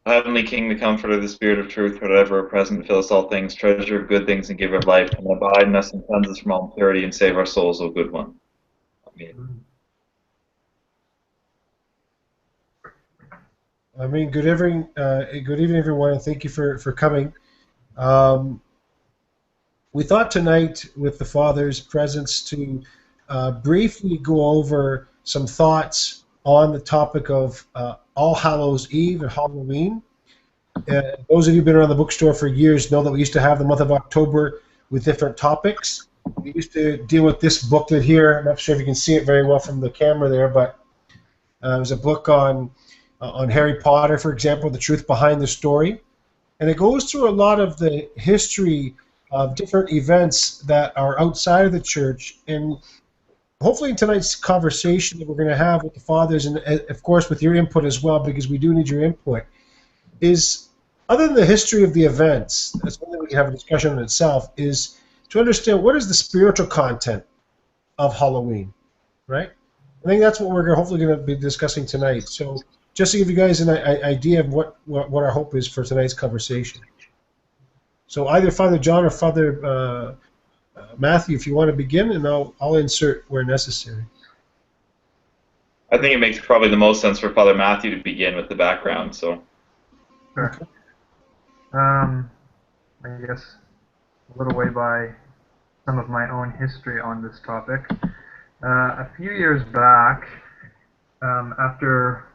Heavenly King, the Comforter, the Spirit of Truth, whatever present, fill us all things, treasure of good things, and giver of life, and abide in us and cleanse us from all impurity, and save our souls, O good one. Amen. I mean, good evening, everyone, and thank you for coming. Um, we thought tonight, with the Father's presence, to briefly go over some thoughts on the topic of All Hallows Eve and Halloween. Those of you who've been around the bookstore for years know that we used to have the month of October with different topics. We used to deal with this booklet here. I'm not sure if you can see it very well from the camera there, but there's a book on Harry Potter, for example, the truth behind the story. And it goes through a lot of the history of different events that are outside of the church. And hopefully in tonight's conversation that we're going to have with the fathers, and of course with your input as well, because we do need your input, is other than the history of the events, that's one thing we can have a discussion on itself, is to understand what is the spiritual content of Halloween, right? I think that's what we're hopefully going to be discussing tonight. So just to give you guys an idea of what our hope is for tonight's conversation. So either Father John or Father Matthew, if you want to begin, and I'll insert where necessary. I think it makes probably the most sense for Father Matthew to begin with the background. So. Sure. Okay. I guess a little way by some of my own history on this topic. A few years back, after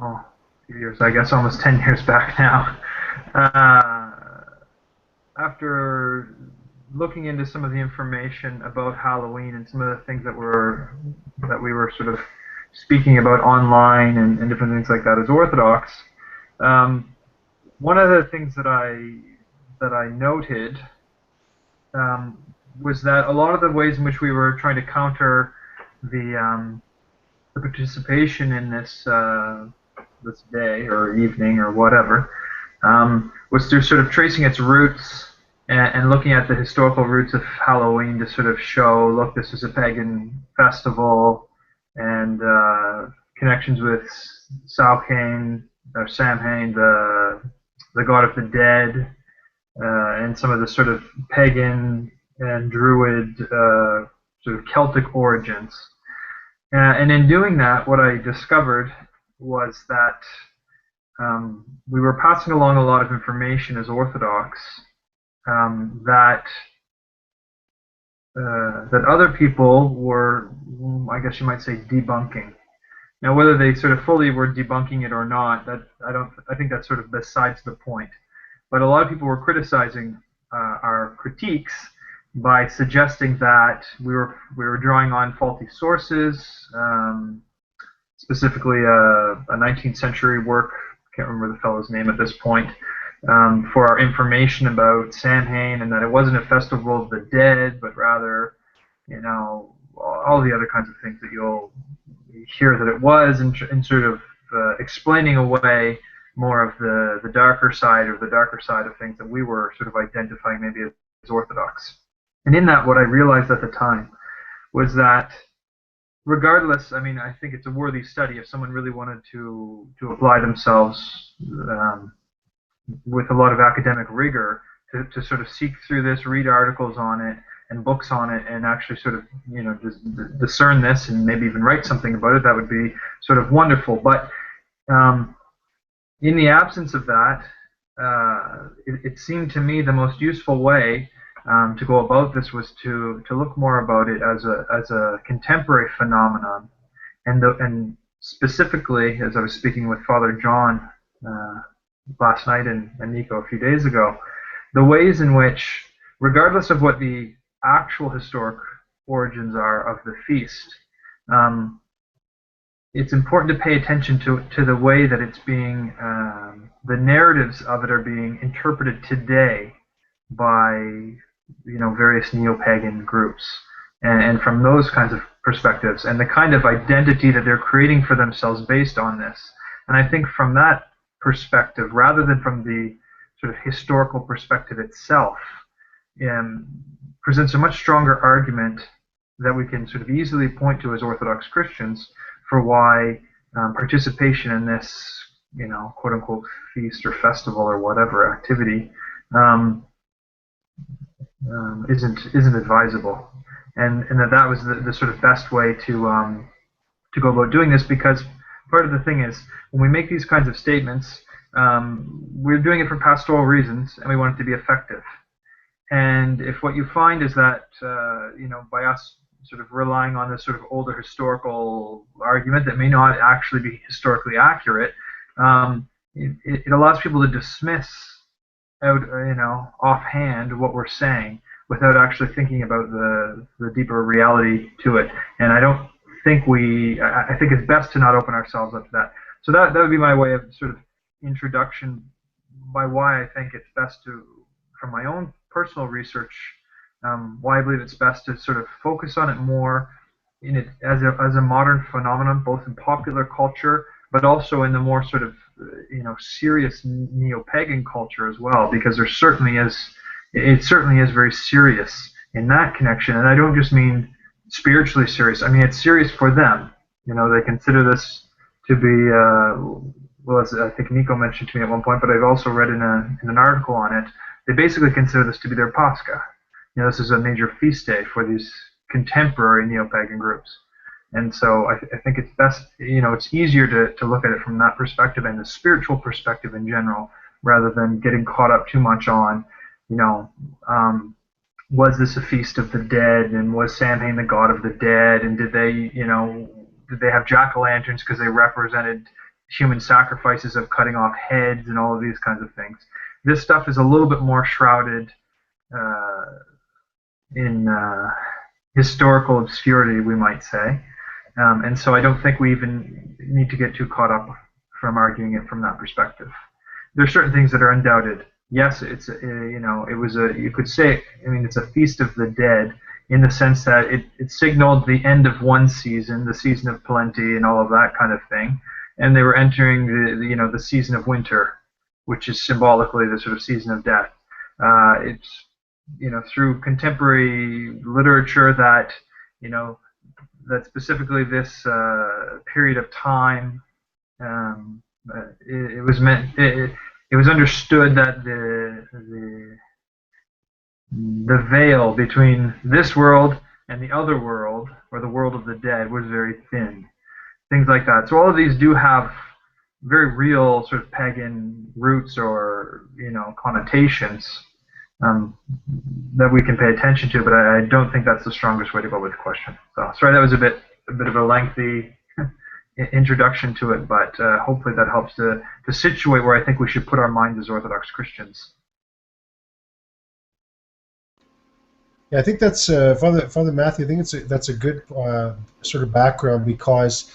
a few years, I guess almost 10 years back now, after looking into some of the information about Halloween and some of the things that we were sort of speaking about online and different things like that as Orthodox, one of the things that I noted was that a lot of the ways in which we were trying to counter the participation in this day or evening or whatever was through sort of tracing its roots and looking at the historical roots of Halloween to sort of show, look, this is a pagan festival, and connections with Samhain, the god of the dead, and some of the sort of pagan and druid sort of Celtic origins. And in doing that, what I discovered was that we were passing along a lot of information as Orthodox that other people were, I guess you might say, debunking. Now, whether they sort of fully were debunking it or not, I think that's sort of besides the point. But a lot of people were criticizing our critiques by suggesting that we were drawing on faulty sources, specifically a 19th century work, I can't remember the fellow's name at this point, for our information about Samhain, and that it wasn't a festival of the dead, but rather, all the other kinds of things that you'll hear that it was, and sort of explaining away more of the darker side of things that we were sort of identifying maybe as Orthodox. And in that, what I realized at the time was that regardless, I mean, I think it's a worthy study if someone really wanted to apply themselves with a lot of academic rigor to sort of seek through this, read articles on it and books on it, and actually sort of discern this and maybe even write something about it. That would be sort of wonderful. But in the absence of that, it seemed to me the most useful way to go about this was to look more about it as a contemporary phenomenon, and specifically, as I was speaking with Father John last night and Nico a few days ago, the ways in which, regardless of what the actual historic origins are of the feast, it's important to pay attention to the way that it's being, the narratives of it are being interpreted today by various neo-pagan groups, and from those kinds of perspectives, and the kind of identity that they're creating for themselves based on this. And I think from that perspective, rather than from the sort of historical perspective itself, presents a much stronger argument that we can sort of easily point to as Orthodox Christians for why participation in this quote unquote feast or festival or whatever activity um, isn't advisable, and that was the sort of best way to go about doing this, because part of the thing is when we make these kinds of statements, we're doing it for pastoral reasons and we want it to be effective. And if what you find is that by us sort of relying on this sort of older historical argument that may not actually be historically accurate, it allows people to dismiss out offhand what we're saying without actually thinking about the deeper reality to it. And I don't think I think it's best to not open ourselves up to that. So that would be my way of sort of introduction by why I think it's best to, from my own personal research, why I believe it's best to sort of focus on it more in it as a modern phenomenon, both in popular culture, but also in the more sort of serious neo-pagan culture as well, because it certainly is very serious in that connection. And I don't just mean spiritually serious. I mean it's serious for them. They consider this to be well, as I think Nico mentioned to me at one point, but I've also read in an article on it. They basically consider this to be their Pascha. This is a major feast day for these contemporary neo-pagan groups. And so I think it's best, it's easier to look at it from that perspective and the spiritual perspective in general, rather than getting caught up too much on, was this a feast of the dead, and was Samhain the god of the dead, and did they have jack-o'-lanterns because they represented human sacrifices of cutting off heads and all of these kinds of things. This stuff is a little bit more shrouded in historical obscurity, we might say. And so I don't think we even need to get too caught up from arguing it from that perspective. There are certain things that are undoubted. Yes, it's you could say, it's a feast of the dead in the sense that it signaled the end of one season, the season of plenty and all of that kind of thing, and they were entering the season of winter, which is symbolically the sort of season of death. It's through contemporary literature that that specifically this period of time, it was meant. It was understood that the veil between this world and the other world, or the world of the dead, was very thin. Things like that. So all of these do have very real sort of pagan roots or connotations that we can pay attention to, but I don't think that's the strongest way to go with the question. So sorry, that was a bit of a lengthy introduction to it, but hopefully that helps to situate where I think we should put our minds as Orthodox Christians. Yeah, I think that's Father Matthew. I think that's a good sort of background, because,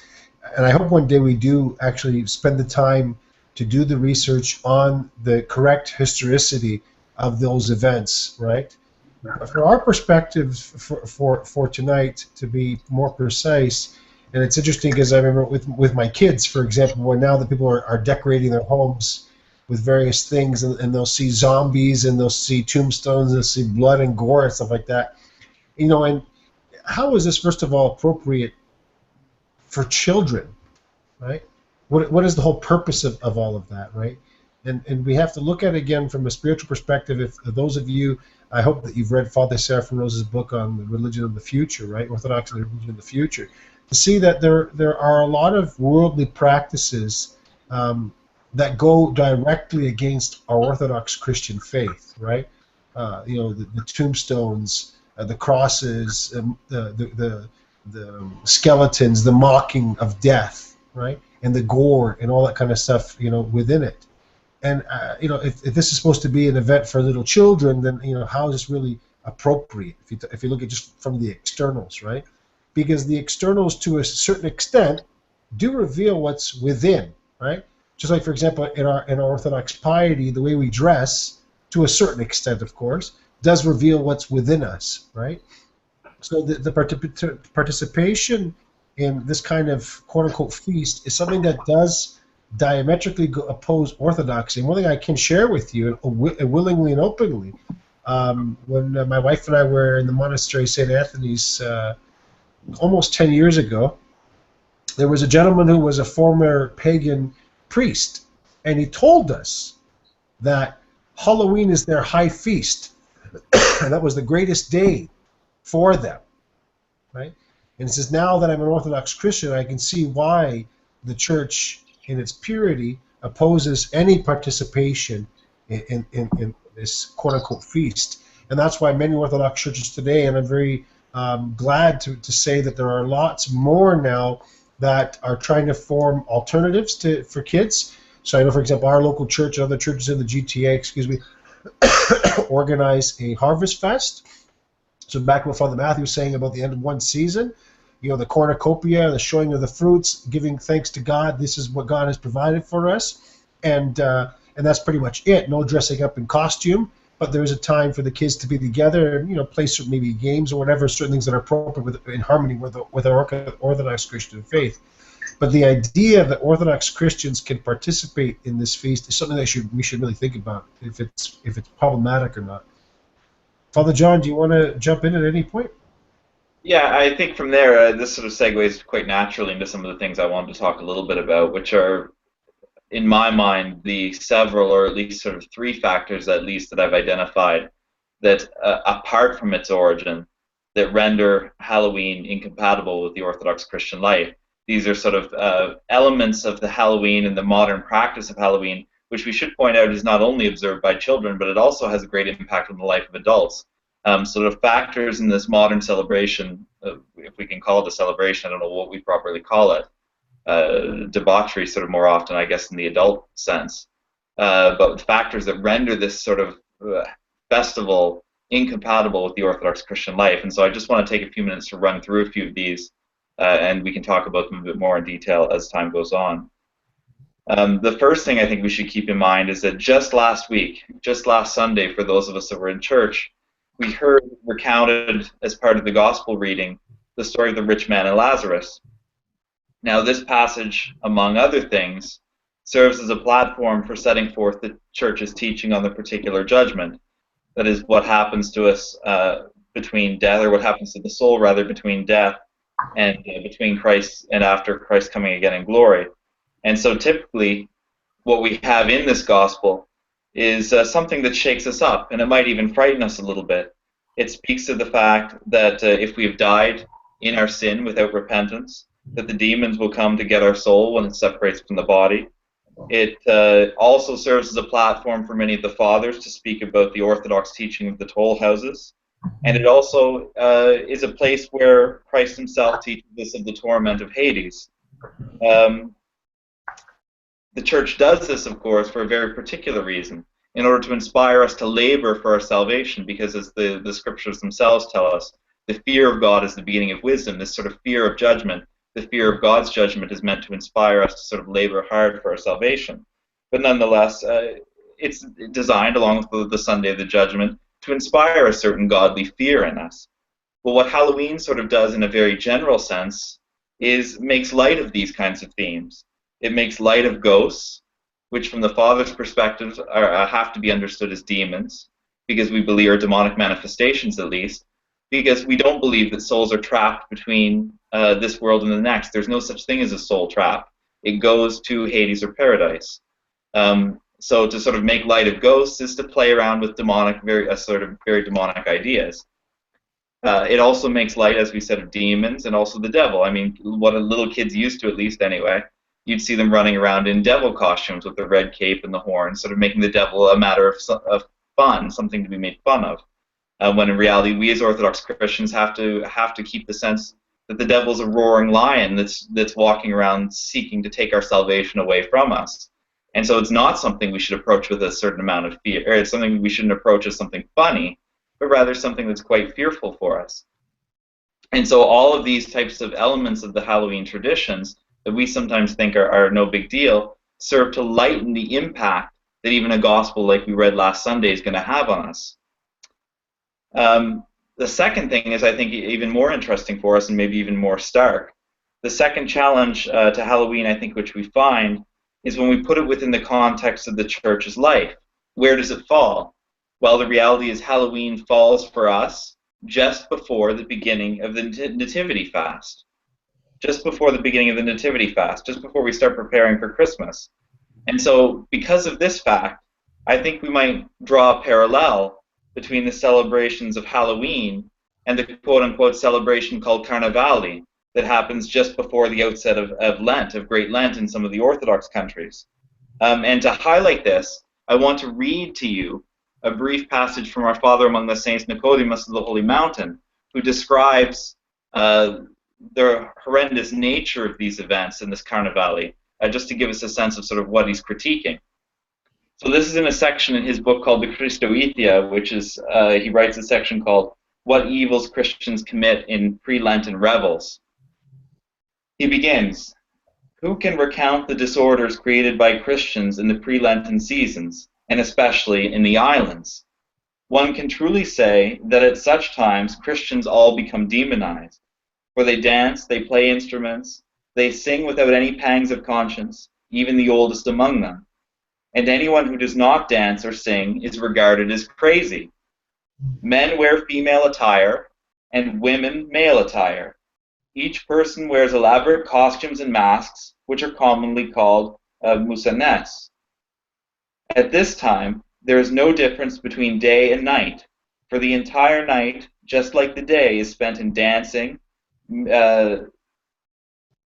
and I hope one day we do actually spend the time to do the research on the correct historicity of those events, right? Yeah. From our perspective, for tonight, to be more precise, and it's interesting because I remember with my kids, for example, when now that people are decorating their homes with various things, and they'll see zombies, and they'll see tombstones, and they'll see blood and gore and stuff like that. And how is this, first of all, appropriate for children, right? What is the whole purpose of all of that, right? And we have to look at it again from a spiritual perspective. If those of you, I hope that you've read Father Seraphim Rose's book on the religion of the future, right? Orthodox and the religion of the future, to see that there are a lot of worldly practices that go directly against our Orthodox Christian faith, right? The tombstones, the crosses, the skeletons, the mocking of death, right? And the gore and all that kind of stuff, within it. And if this is supposed to be an event for little children, then how is this really appropriate? If you look at just from the externals, right? Because the externals, to a certain extent, do reveal what's within, right? Just like, for example, in our Orthodox piety, the way we dress, to a certain extent, of course, does reveal what's within us, right? So the participation in this kind of quote-unquote feast is something that does diametrically oppose orthodoxy. And one thing I can share with you, willingly and openly, when my wife and I were in the monastery St. Anthony's almost 10 years ago, there was a gentleman who was a former pagan priest, and he told us that Halloween is their high feast, and that was the greatest day for them, right? And it says, now that I'm an Orthodox Christian, I can see why the church, in its purity, opposes any participation in this quote-unquote feast. And that's why many Orthodox churches today, and I'm very glad to say that there are lots more now that are trying to form alternatives for kids. So I know, for example, our local church and other churches in the GTA, organize a harvest fest. So back to what Father Matthew was saying about the end of one season, the cornucopia, the showing of the fruits, giving thanks to God. This is what God has provided for us, and that's pretty much it. No dressing up in costume, but there is a time for the kids to be together and play certain maybe games or whatever, certain things that are appropriate in harmony with our Orthodox Christian faith. But the idea that Orthodox Christians can participate in this feast is something that we should really think about, if it's problematic or not. Father John, do you want to jump in at any point? Yeah, I think from there, this sort of segues quite naturally into some of the things I wanted to talk a little bit about, which are, in my mind, the several, or at least sort of three factors, at least, that I've identified that, apart from its origin, that render Halloween incompatible with the Orthodox Christian life. These are sort of elements of the Halloween and the modern practice of Halloween, which we should point out is not only observed by children, but it also has a great impact on the life of adults. So the factors in this modern celebration, if we can call it a celebration, I don't know what we properly call it, debauchery sort of more often, I guess, in the adult sense, but factors that render this sort of festival incompatible with the Orthodox Christian life. And so I just want to take a few minutes to run through a few of these, and we can talk about them a bit more in detail as time goes on. The first thing I think we should keep in mind is that just last Sunday, for those of us that were in church, we heard recounted as part of the gospel reading the story of the rich man and Lazarus. Now, this passage, among other things, serves as a platform for setting forth the church's teaching on the particular judgment. That is, what happens to us between death, or what happens to the soul, rather, between death and between Christ and after Christ coming again in glory. And so typically, what we have in this gospel is something that shakes us up, and it might even frighten us a little bit. It speaks to the fact that if we have died in our sin without repentance, that the demons will come to get our soul when it separates from the body. It also serves as a platform for many of the fathers to speak about the Orthodox teaching of the toll houses. And it also is a place where Christ himself teaches us of the torment of Hades. The church does this, of course, for a very particular reason, in order to inspire us to labor for our salvation, because as the scriptures themselves tell us, the fear of God is the beginning of wisdom. This sort of fear of judgment, the fear of God's judgment, is meant to inspire us to sort of labor hard for our salvation. But nonetheless, it's designed, along with the Sunday of the Judgment, to inspire a certain godly fear in us. Well, what Halloween sort of does in a very general sense is makes light of these kinds of themes. It makes light of ghosts, which from the Father's perspective have to be understood as demons, because we believe are demonic manifestations, at least, because we don't believe that souls are trapped between this world and the next. There's no such thing as a soul trap. It goes to Hades or paradise. So to sort of make light of ghosts is to play around with very demonic ideas. It also makes light, as we said, of demons and also the devil. I mean, what little kids used to, at least anyway. You'd see them running around in devil costumes with the red cape and the horns, sort of making the devil a matter of fun, something to be made fun of. When in reality, we as Orthodox Christians have to keep the sense that the devil's a roaring lion that's walking around seeking to take our salvation away from us. And so it's not something we should approach with a certain amount of fear, or it's something we shouldn't approach as something funny, but rather something that's quite fearful for us. And so all of these types of elements of the Halloween traditions that we sometimes think are no big deal serve to lighten the impact that even a gospel like we read last Sunday is going to have on us. The second thing is, I think, even more interesting for us and maybe even more stark. The second challenge to Halloween, I think, which we find, is when we put it within the context of the church's life. Where does it fall? Well, the reality is Halloween falls for us just before the beginning of the Nativity Fast. Just before the beginning of the Nativity Fast, just before we start preparing for Christmas. And so, because of this fact, I think we might draw a parallel between the celebrations of Halloween and the quote-unquote celebration called Carnevali that happens just before the outset of Lent, of Great Lent in some of the Orthodox countries. And to highlight this, I want to read to you a brief passage from our Father among the Saints, Nicodemus of the Holy Mountain, who describes the horrendous nature of these events in this Carnevali, just to give us a sense of sort of what he's critiquing. So this is in a section in his book called the Christoethia, which is, he writes a section called What Evils Christians Commit in Pre-Lenten Revels. He begins, who can recount the disorders created by Christians in the pre-Lenten seasons, and especially in the islands? One can truly say that at such times Christians all become demonized, for they dance, they play instruments, they sing without any pangs of conscience, even the oldest among them. And anyone who does not dance or sing is regarded as crazy. Men wear female attire, and women male attire. Each person wears elaborate costumes and masks, which are commonly called musanes. At this time, there is no difference between day and night, for the entire night, just like the day, is spent in dancing,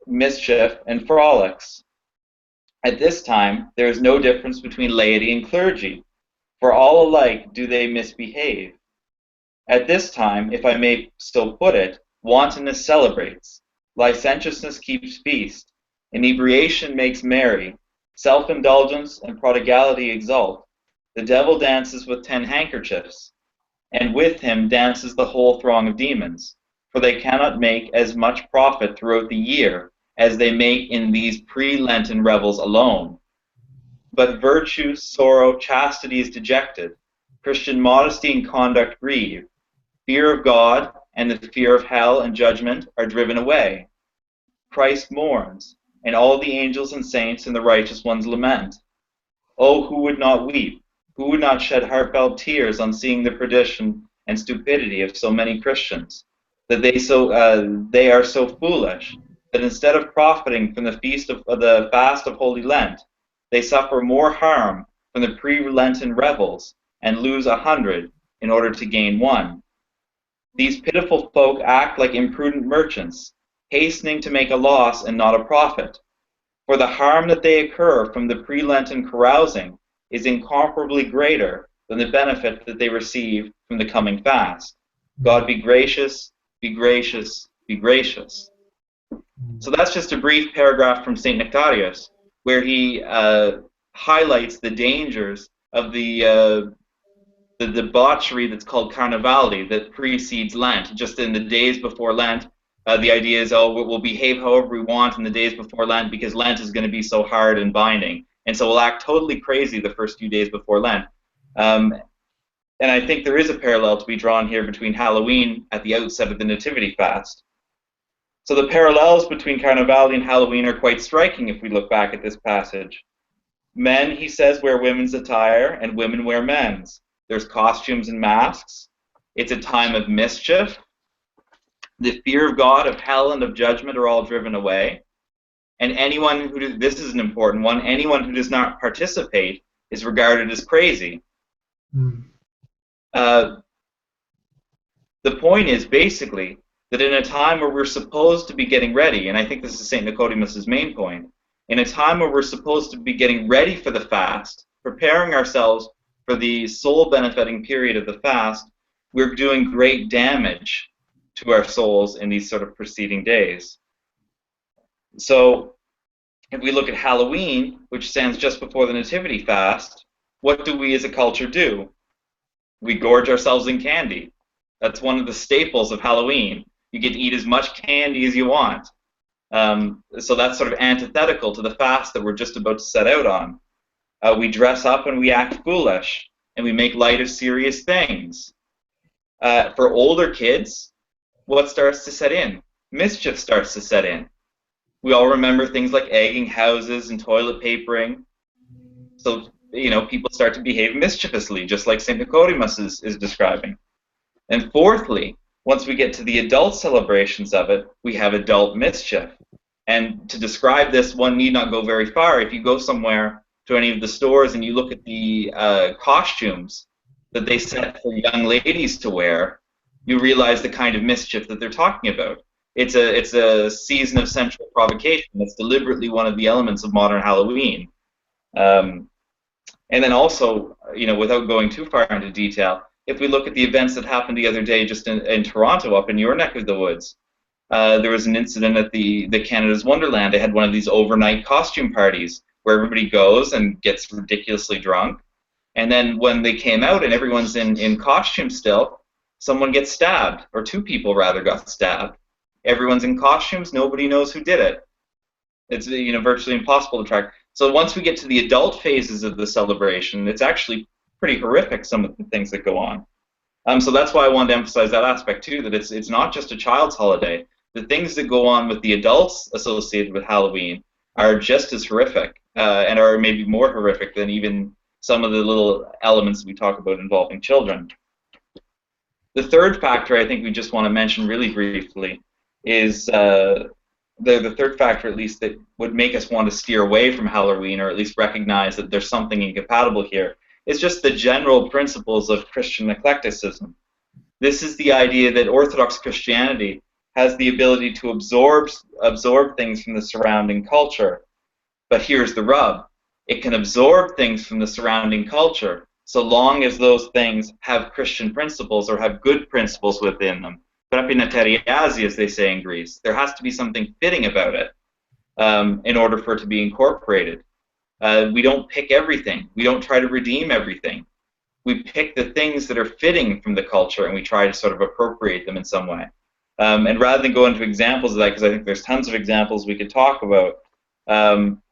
mischief, and frolics. At this time, there is no difference between laity and clergy, for all alike do they misbehave. At this time, if I may so put it, wantonness celebrates, licentiousness keeps feast, inebriation makes merry, self-indulgence and prodigality exult. The devil dances with 10 handkerchiefs, and with him dances the whole throng of demons, for they cannot make as much profit throughout the year as they make in these pre-Lenten revels alone. But virtue, sorrow, chastity is dejected, Christian modesty and conduct grieve, fear of God and the fear of hell and judgment are driven away. Christ mourns, and all the angels and saints and the righteous ones lament. Oh, who would not weep? Who would not shed heartfelt tears on seeing the perdition and stupidity of so many Christians, that they are so foolish that instead of profiting from the the fast of Holy Lent, they suffer more harm from the pre-Lenten revels and lose 100 in order to gain 1. These pitiful folk act like imprudent merchants, hastening to make a loss and not a profit. For the harm that they incur from the pre-Lenten carousing is incomparably greater than the benefit that they receive from the coming fast. God be gracious, be gracious, be gracious. So that's just a brief paragraph from St. Nectarius, where he highlights the dangers of the debauchery that's called Carnevali that precedes Lent. Just in the days before Lent, the idea is, oh, we'll behave however we want in the days before Lent because Lent is going to be so hard and binding. And so we'll act totally crazy the first few days before Lent. And I think there is a parallel to be drawn here between Halloween at the outset of the Nativity fast. So the parallels between Carnevali and Halloween are quite striking if we look back at this passage. Men, he says, wear women's attire, and women wear men's. There's costumes and masks. It's a time of mischief. The fear of God, of hell, and of judgment are all driven away. And anyone who, this is an important one, anyone who does not participate is regarded as crazy. The point is basically that in a time where we're supposed to be getting ready, and I think this is St. Nicodemus's main point, in a time where we're supposed to be getting ready for the fast, preparing ourselves for the soul-benefiting period of the fast, we're doing great damage to our souls in these sort of preceding days. So if we look at Halloween, which stands just before the Nativity fast, what do we as a culture do? We gorge ourselves in candy. That's one of the staples of Halloween. You get to eat as much candy as you want. So that's sort of antithetical to the fast that we're just about to set out on. We dress up and we act foolish, and we make light of serious things. For older kids, what starts to set in? Mischief starts to set in. We all remember things like egging houses and toilet papering. So, you know, people start to behave mischievously, just like St. Nicodemus is describing. And fourthly, once we get to the adult celebrations of it, we have adult mischief. And to describe this, one need not go very far. If you go somewhere to any of the stores and you look at the costumes that they set for young ladies to wear, you realize the kind of mischief that they're talking about. It's a season of sensual provocation. That's deliberately one of the elements of modern Halloween. Um, and then also, without going too far into detail, if we look at the events that happened the other day just in Toronto, up in your neck of the woods, there was an incident at the Canada's Wonderland. They had one of these overnight costume parties where everybody goes and gets ridiculously drunk. And then when they came out and everyone's in costume still, someone gets stabbed, or two people rather got stabbed. Everyone's in costumes, nobody knows who did it. It's virtually impossible to track. So once we get to the adult phases of the celebration, it's actually pretty horrific, some of the things that go on. So that's why I wanted to emphasize that aspect too, that it's not just a child's holiday. The things that go on with the adults associated with Halloween are just as horrific, and are maybe more horrific than even some of the little elements we talk about involving children. The third factor I think we just want to mention really briefly is the third factor, at least, that would make us want to steer away from Halloween, or at least recognize that there's something incompatible here, is just the general principles of Christian eclecticism. This is the idea that Orthodox Christianity has the ability to absorb things from the surrounding culture. But here's the rub. It can absorb things from the surrounding culture so long as those things have Christian principles or have good principles within them. Prapinateriasi, as they say in Greece. There has to be something fitting about it in order for it to be incorporated. We don't pick everything. We don't try to redeem everything. We pick the things that are fitting from the culture and we try to sort of appropriate them in some way. And rather than go into examples of that, because I think there's tons of examples we could talk about,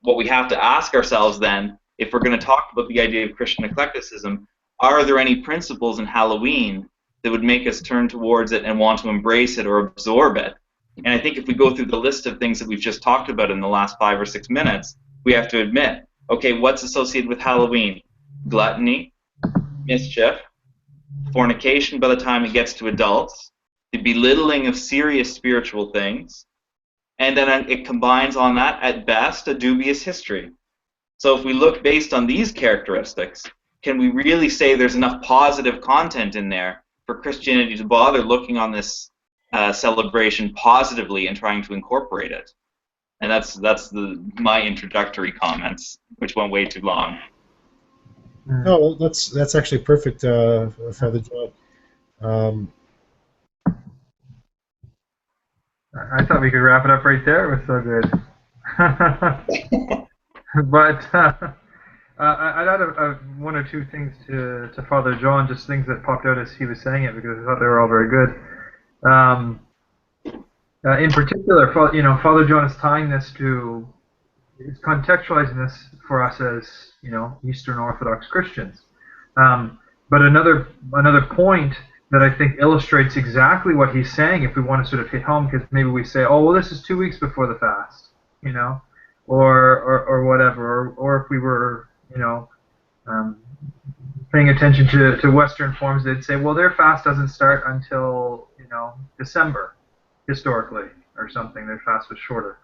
what we have to ask ourselves then, if we're going to talk about the idea of Christian eclecticism, are there any principles in Halloween that would make us turn towards it and want to embrace it or absorb it? And I think if we go through the list of things that we've just talked about in the last 5 or 6 minutes, we have to admit, okay, what's associated with Halloween? Gluttony, mischief, fornication by the time it gets to adults, the belittling of serious spiritual things, and then it combines on that, at best, a dubious history. So if we look based on these characteristics, can we really say there's enough positive content in there for Christianity to bother looking on this celebration positively and trying to incorporate it? And that's my introductory comments, which went way too long. No, that's actually perfect, Father John. I thought we could wrap it up right there. It was so good. But I'd add one or two things to Father John, just things that popped out as he was saying it, because I thought they were all very good. In particular, Father John is tying this to, is contextualizing this for us as, Eastern Orthodox Christians. But another point that I think illustrates exactly what he's saying, if we want to sort of hit home, because maybe we say, oh, well, this is 2 weeks before the fast, or whatever, or if we were, paying attention to Western forms, they'd say, well, their fast doesn't start until, December, historically, or something. Their fast was shorter.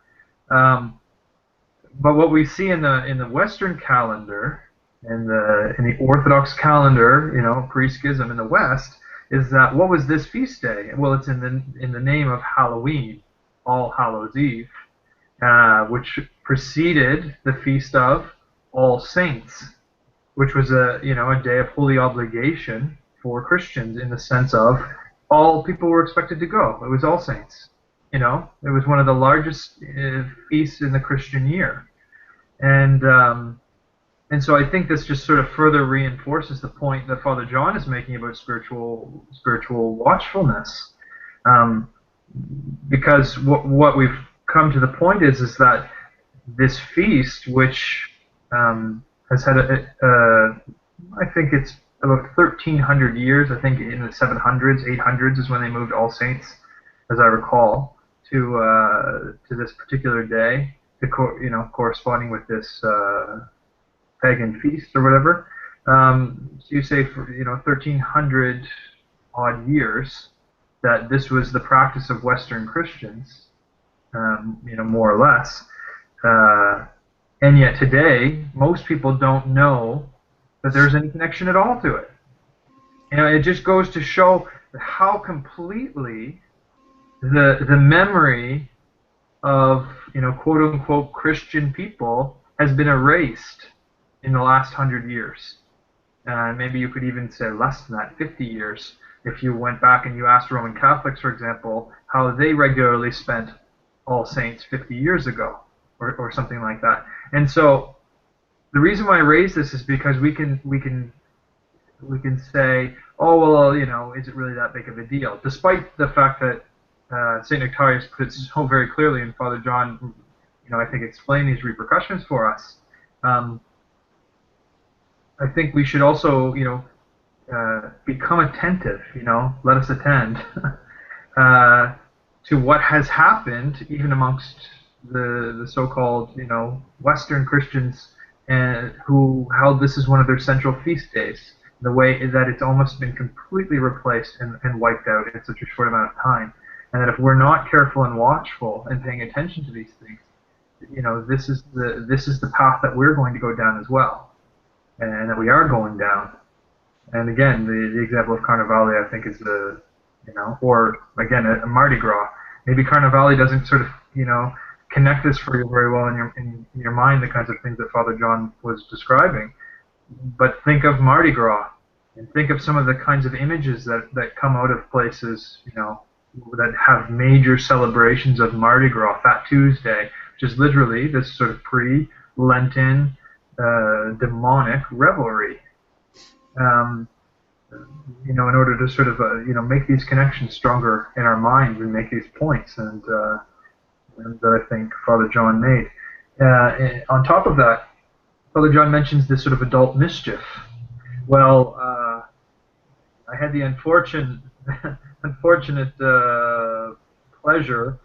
But what we see in the Western calendar, in the Orthodox calendar, pre-schism in the West, is that what was this feast day? Well, it's in the name of Halloween, All Hallows Eve, which preceded the feast of All Saints, which was a day of holy obligation for Christians, in the sense of all people were expected to go. It was All Saints. It was one of the largest feasts in the Christian year, and so I think this just sort of further reinforces the point that Father John is making about spiritual watchfulness, because what we've come to the point is that this feast, which has had I think it's about 1,300 years. I think in the 700s, 800s is when they moved All Saints, as I recall, to this particular day, corresponding with this pagan feast or whatever. So you say for 1,300 odd years that this was the practice of Western Christians, more or less. And yet today, most people don't know that there's any connection at all to it. It just goes to show how completely the memory of quote unquote Christian people has been erased in the last 100 years. Maybe you could even say less than that, 50 years. If you went back and you asked Roman Catholics, for example, how they regularly spent All Saints 50 years ago, or something like that. And so the reason why I raise this is because we can say, oh well, is it really that big of a deal? Despite the fact that St. Nectarius puts so very clearly, and Father John, I think explained these repercussions for us. I think we should also, become attentive. Let us attend to what has happened, even amongst the so-called, Western Christians, and how this is one of their central feast days. The way that it's almost been completely replaced and wiped out in such a short amount of time, and that if we're not careful and watchful and paying attention to these things, this is the path that we're going to go down as well, and that we are going down. And again, the example of Carnivale, I think, is or again, a Mardi Gras. Maybe Carnivale doesn't sort of, connect this for you very well in your mind, the kinds of things that Father John was describing. But think of Mardi Gras, and think of some of the kinds of images that come out of places, that have major celebrations of Mardi Gras, Fat Tuesday, which is literally this sort of pre-Lenten demonic revelry. In order to sort of, make these connections stronger in our minds and make these points, and that I think Father John made. On top of that, Father John mentions this sort of adult mischief. Well, I had the unfortunate pleasure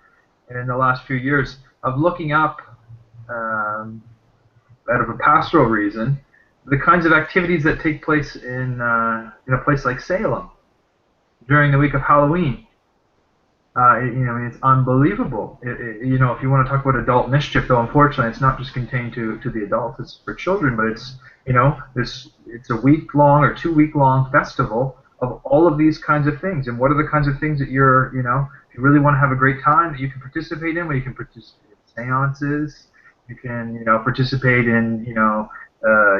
in the last few years of looking up, out of a pastoral reason, the kinds of activities that take place in a place like Salem during the week of Halloween. It's unbelievable. If you want to talk about adult mischief, though, unfortunately, it's not just contained to the adults; it's for children. But it's a week-long or 2-week-long festival of all of these kinds of things. And what are the kinds of things that if you really want to have a great time, that you can participate in? Well, you can participate in seances. You can, participate in,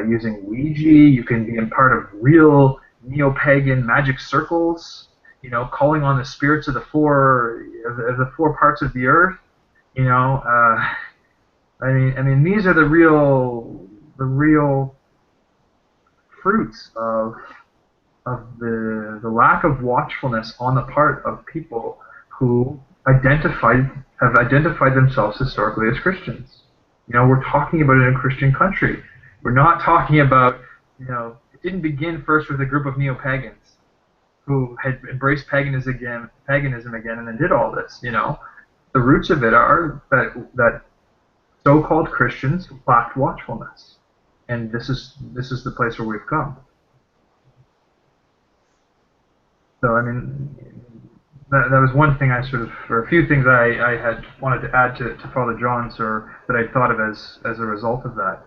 using Ouija. You can be in part of real neo-pagan magic circles. Calling on the spirits of the four parts of the earth. I mean, these are the real fruits of the lack of watchfulness on the part of people who have identified themselves historically as Christians. We're talking about it in a Christian country. We're not talking about, it didn't begin first with a group of neo-pagans who had embraced paganism again, and then did all this. The roots of it are that so-called Christians lacked watchfulness, and this is the place where we've come. So I mean, that was one thing or a few things I had wanted to add to Father John's, or that I thought of as a result of that.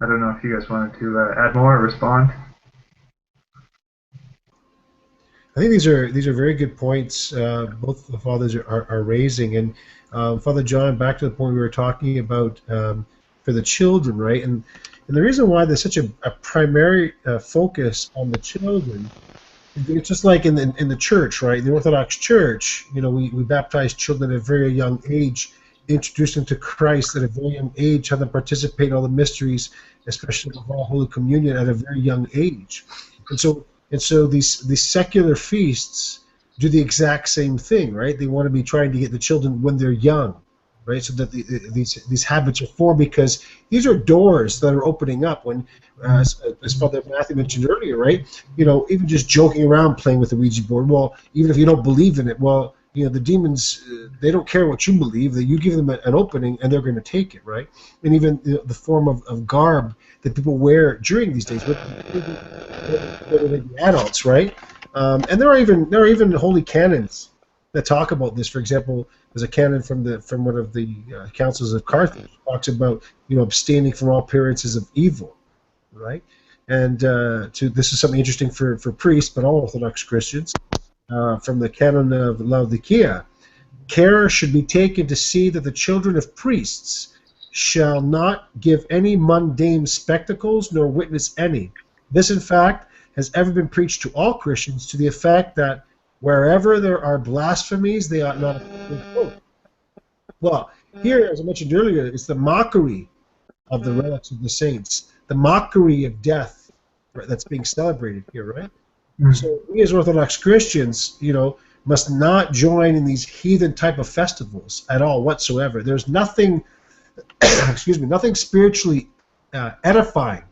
I don't know if you guys wanted to add more or respond. I think these are very good points. Both the fathers are raising, and Father John, back to the point we were talking about for the children, right? And the reason why there's such a primary focus on the children, it's just like in the church, right? In the Orthodox Church, we baptize children at a very young age, introduce them to Christ at a very young age, have them participate in all the mysteries, especially of all Holy Communion, at a very young age, and so these secular feasts do the exact same thing, right? They want to be trying to get the children when they're young, right? So that these habits are formed, because these are doors that are opening up. When, as Father Matthew mentioned earlier, right? Even just joking around playing with the Ouija board. Well, even if you don't believe in it, well, the demons, they don't care what you believe. That you give them an opening, and they're going to take it, right? And even the form of garb that people wear during these days, whether they be adults, right? And there are even holy canons that talk about this. For example, there's a canon from one of the councils of Carthage talks about abstaining from all appearances of evil, right? And this is something interesting for priests, but all Orthodox Christians. From the canon of Laodicea, care should be taken to see that the children of priests shall not give any mundane spectacles nor witness any. This, in fact, has ever been preached to all Christians to the effect that wherever there are blasphemies, they ought not to quote. Well, here, as I mentioned earlier, it's the mockery of the relics of the saints, the mockery of death that's being celebrated here, right? Mm-hmm. So we as Orthodox Christians, must not join in these heathen type of festivals at all whatsoever. There's nothing, nothing spiritually edifying,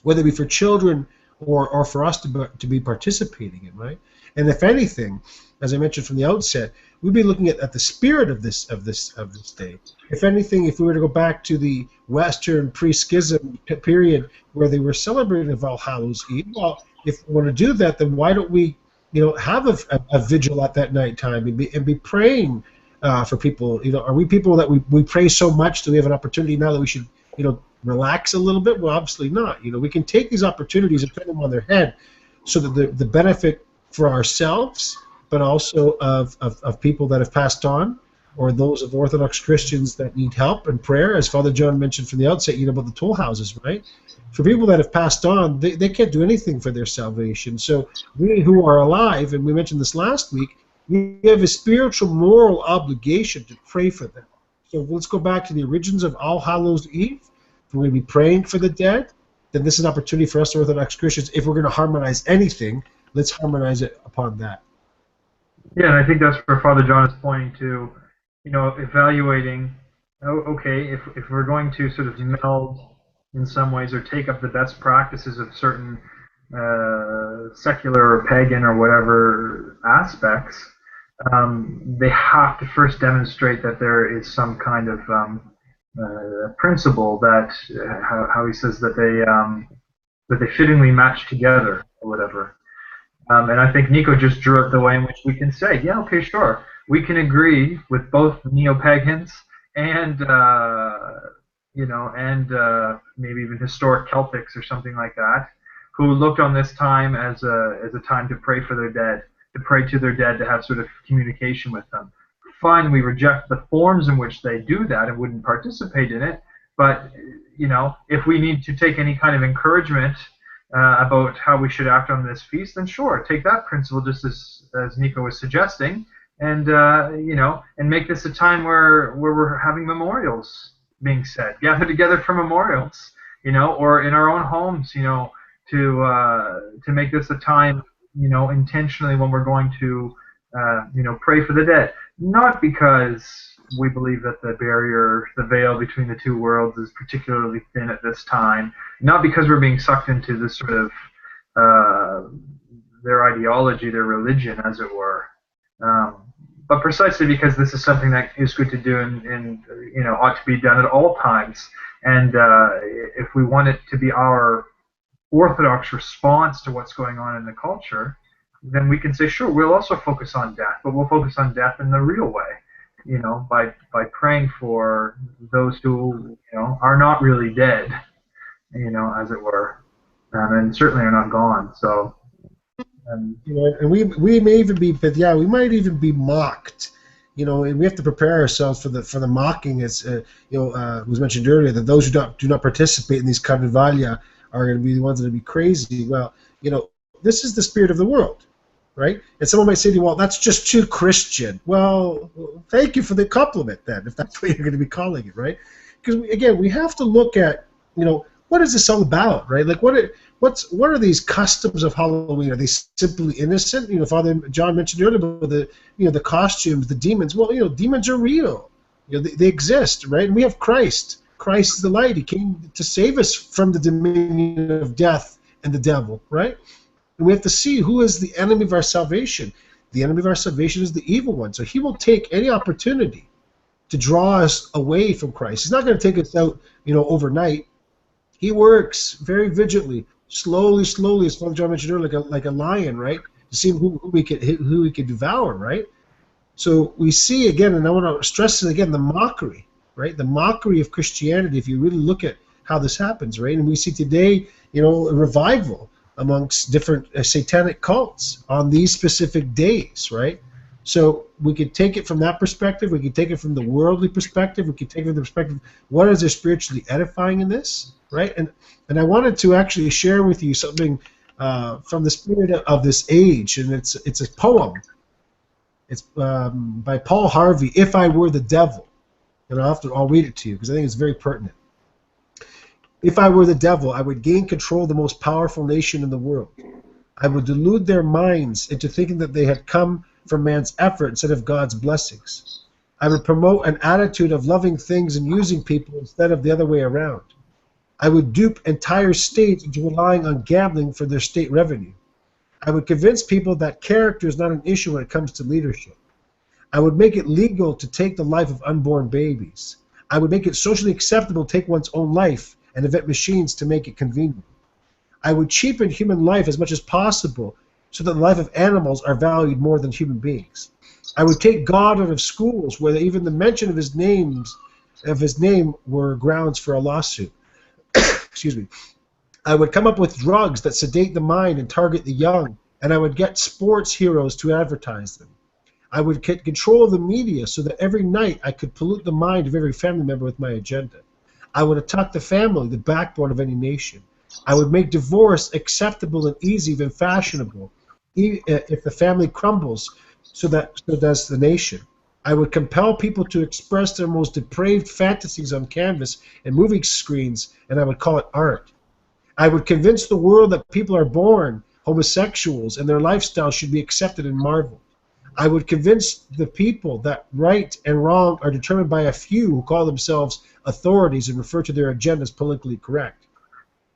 whether it be for children or for us to be participating in, right? And if anything, as I mentioned from the outset, we'd be looking at the spirit of this day. If anything, if we were to go back to the Western pre-schism period where they were celebrating All Hallows Eve, well, if we want to do that, then why don't we, have a vigil at that night time and be praying for people? Are we people that we pray so much? Do we have an opportunity now that we should, relax a little bit? Well, obviously not. We can take these opportunities and turn them on their head, so that the benefit for ourselves, but also of people that have passed on, or those of Orthodox Christians that need help and prayer, as Father John mentioned from the outset, about the toll houses, right? For people that have passed on, they can't do anything for their salvation. So we who are alive, and we mentioned this last week, we have a spiritual, moral obligation to pray for them. So let's go back to the origins of All Hallows Eve. If we're going to be praying for the dead, then this is an opportunity for us Orthodox Christians. If we're going to harmonize anything, let's harmonize it upon that. Yeah, and I think that's where Father John is pointing to, evaluating, okay, if we're going to sort of meld in some ways or take up the best practices of certain secular or pagan or whatever aspects, they have to first demonstrate that there is some kind of principle that, how he says, that they fittingly match together or whatever. And I think Nico just drew up the way in which we can say, yeah, okay, sure, we can agree with both neo-pagans and maybe even historic Celtics or something like that, who looked on this time as a time to pray for their dead, to pray to their dead, to have sort of communication with them. Fine, we reject the forms in which they do that and wouldn't participate in it, but if we need to take any kind of encouragement about how we should act on this feast, then sure, take that principle just as Nico was suggesting, and and make this a time where we're having memorials being said, gather together for memorials, or in our own homes, to make this a time, intentionally when we're going to, pray for the dead. Not because we believe that the veil between the two worlds is particularly thin at this time. Not because we're being sucked into this sort of their ideology, their religion, as it were. But precisely because this is something that is good to do and ought to be done at all times. And if we want it to be our Orthodox response to what's going on in the culture, then we can say, sure, we'll also focus on death, but we'll focus on death in the real way, by praying for those who, are not really dead, as it were, and certainly are not gone. So, and we may even be, but yeah, we might even be mocked, and we have to prepare ourselves for the mocking, as was mentioned earlier, that those who do not participate in these carnavalia are going to be the ones that are going to be crazy. Well, this is the spirit of the world, right? And someone might say to you, well, that's just too Christian. Well, thank you for the compliment then, if that's what you're going to be calling it, right? Because, again, we have to look at, what is this all about, right? Like, what are these customs of Halloween? Are they simply innocent? Father John mentioned earlier about the costumes, the demons. Well, demons are real. They exist, right? And we have Christ. Christ is the light. He came to save us from the dominion of death and the devil, right? And we have to see who is the enemy of our salvation. The enemy of our salvation is the evil one. So he will take any opportunity to draw us away from Christ. He's not going to take us out, overnight. He works very vigilantly, slowly, as Father John mentioned earlier, like a lion, right? To see who we could devour, right? So we see again, and I want to stress it again, the mockery, right? The mockery of Christianity, if you really look at how this happens, right? And we see today, a revival amongst different satanic cults on these specific days, right? So we could take it from that perspective. We could take it from the worldly perspective. We could take it from the perspective, what is there spiritually edifying in this, right? And I wanted to actually share with you something from the spirit of this age, and it's a poem. It's by Paul Harvey, If I Were the Devil. And I'll read it to you because I think it's very pertinent. If I were the devil, I would gain control of the most powerful nation in the world. I would delude their minds into thinking that they had come from man's effort instead of God's blessings. I would promote an attitude of loving things and using people instead of the other way around. I would dupe entire states into relying on gambling for their state revenue. I would convince people that character is not an issue when it comes to leadership. I would make it legal to take the life of unborn babies. I would make it socially acceptable to take one's own life and invent machines to make it convenient. I would cheapen human life as much as possible so that the life of animals are valued more than human beings. I would take God out of schools where even the mention of his name were grounds for a lawsuit. Excuse me. I would come up with drugs that sedate the mind and target the young, and I would get sports heroes to advertise them. I would get control of the media so that every night I could pollute the mind of every family member with my agenda. I would attack the family, the backbone of any nation. I would make divorce acceptable and easy, even fashionable, if the family crumbles, so does the nation. I would compel people to express their most depraved fantasies on canvas and movie screens, and I would call it art. I would convince the world that people are born homosexuals and their lifestyle should be accepted and marveled. I would convince the people that right and wrong are determined by a few who call themselves authorities and refer to their agenda as politically correct.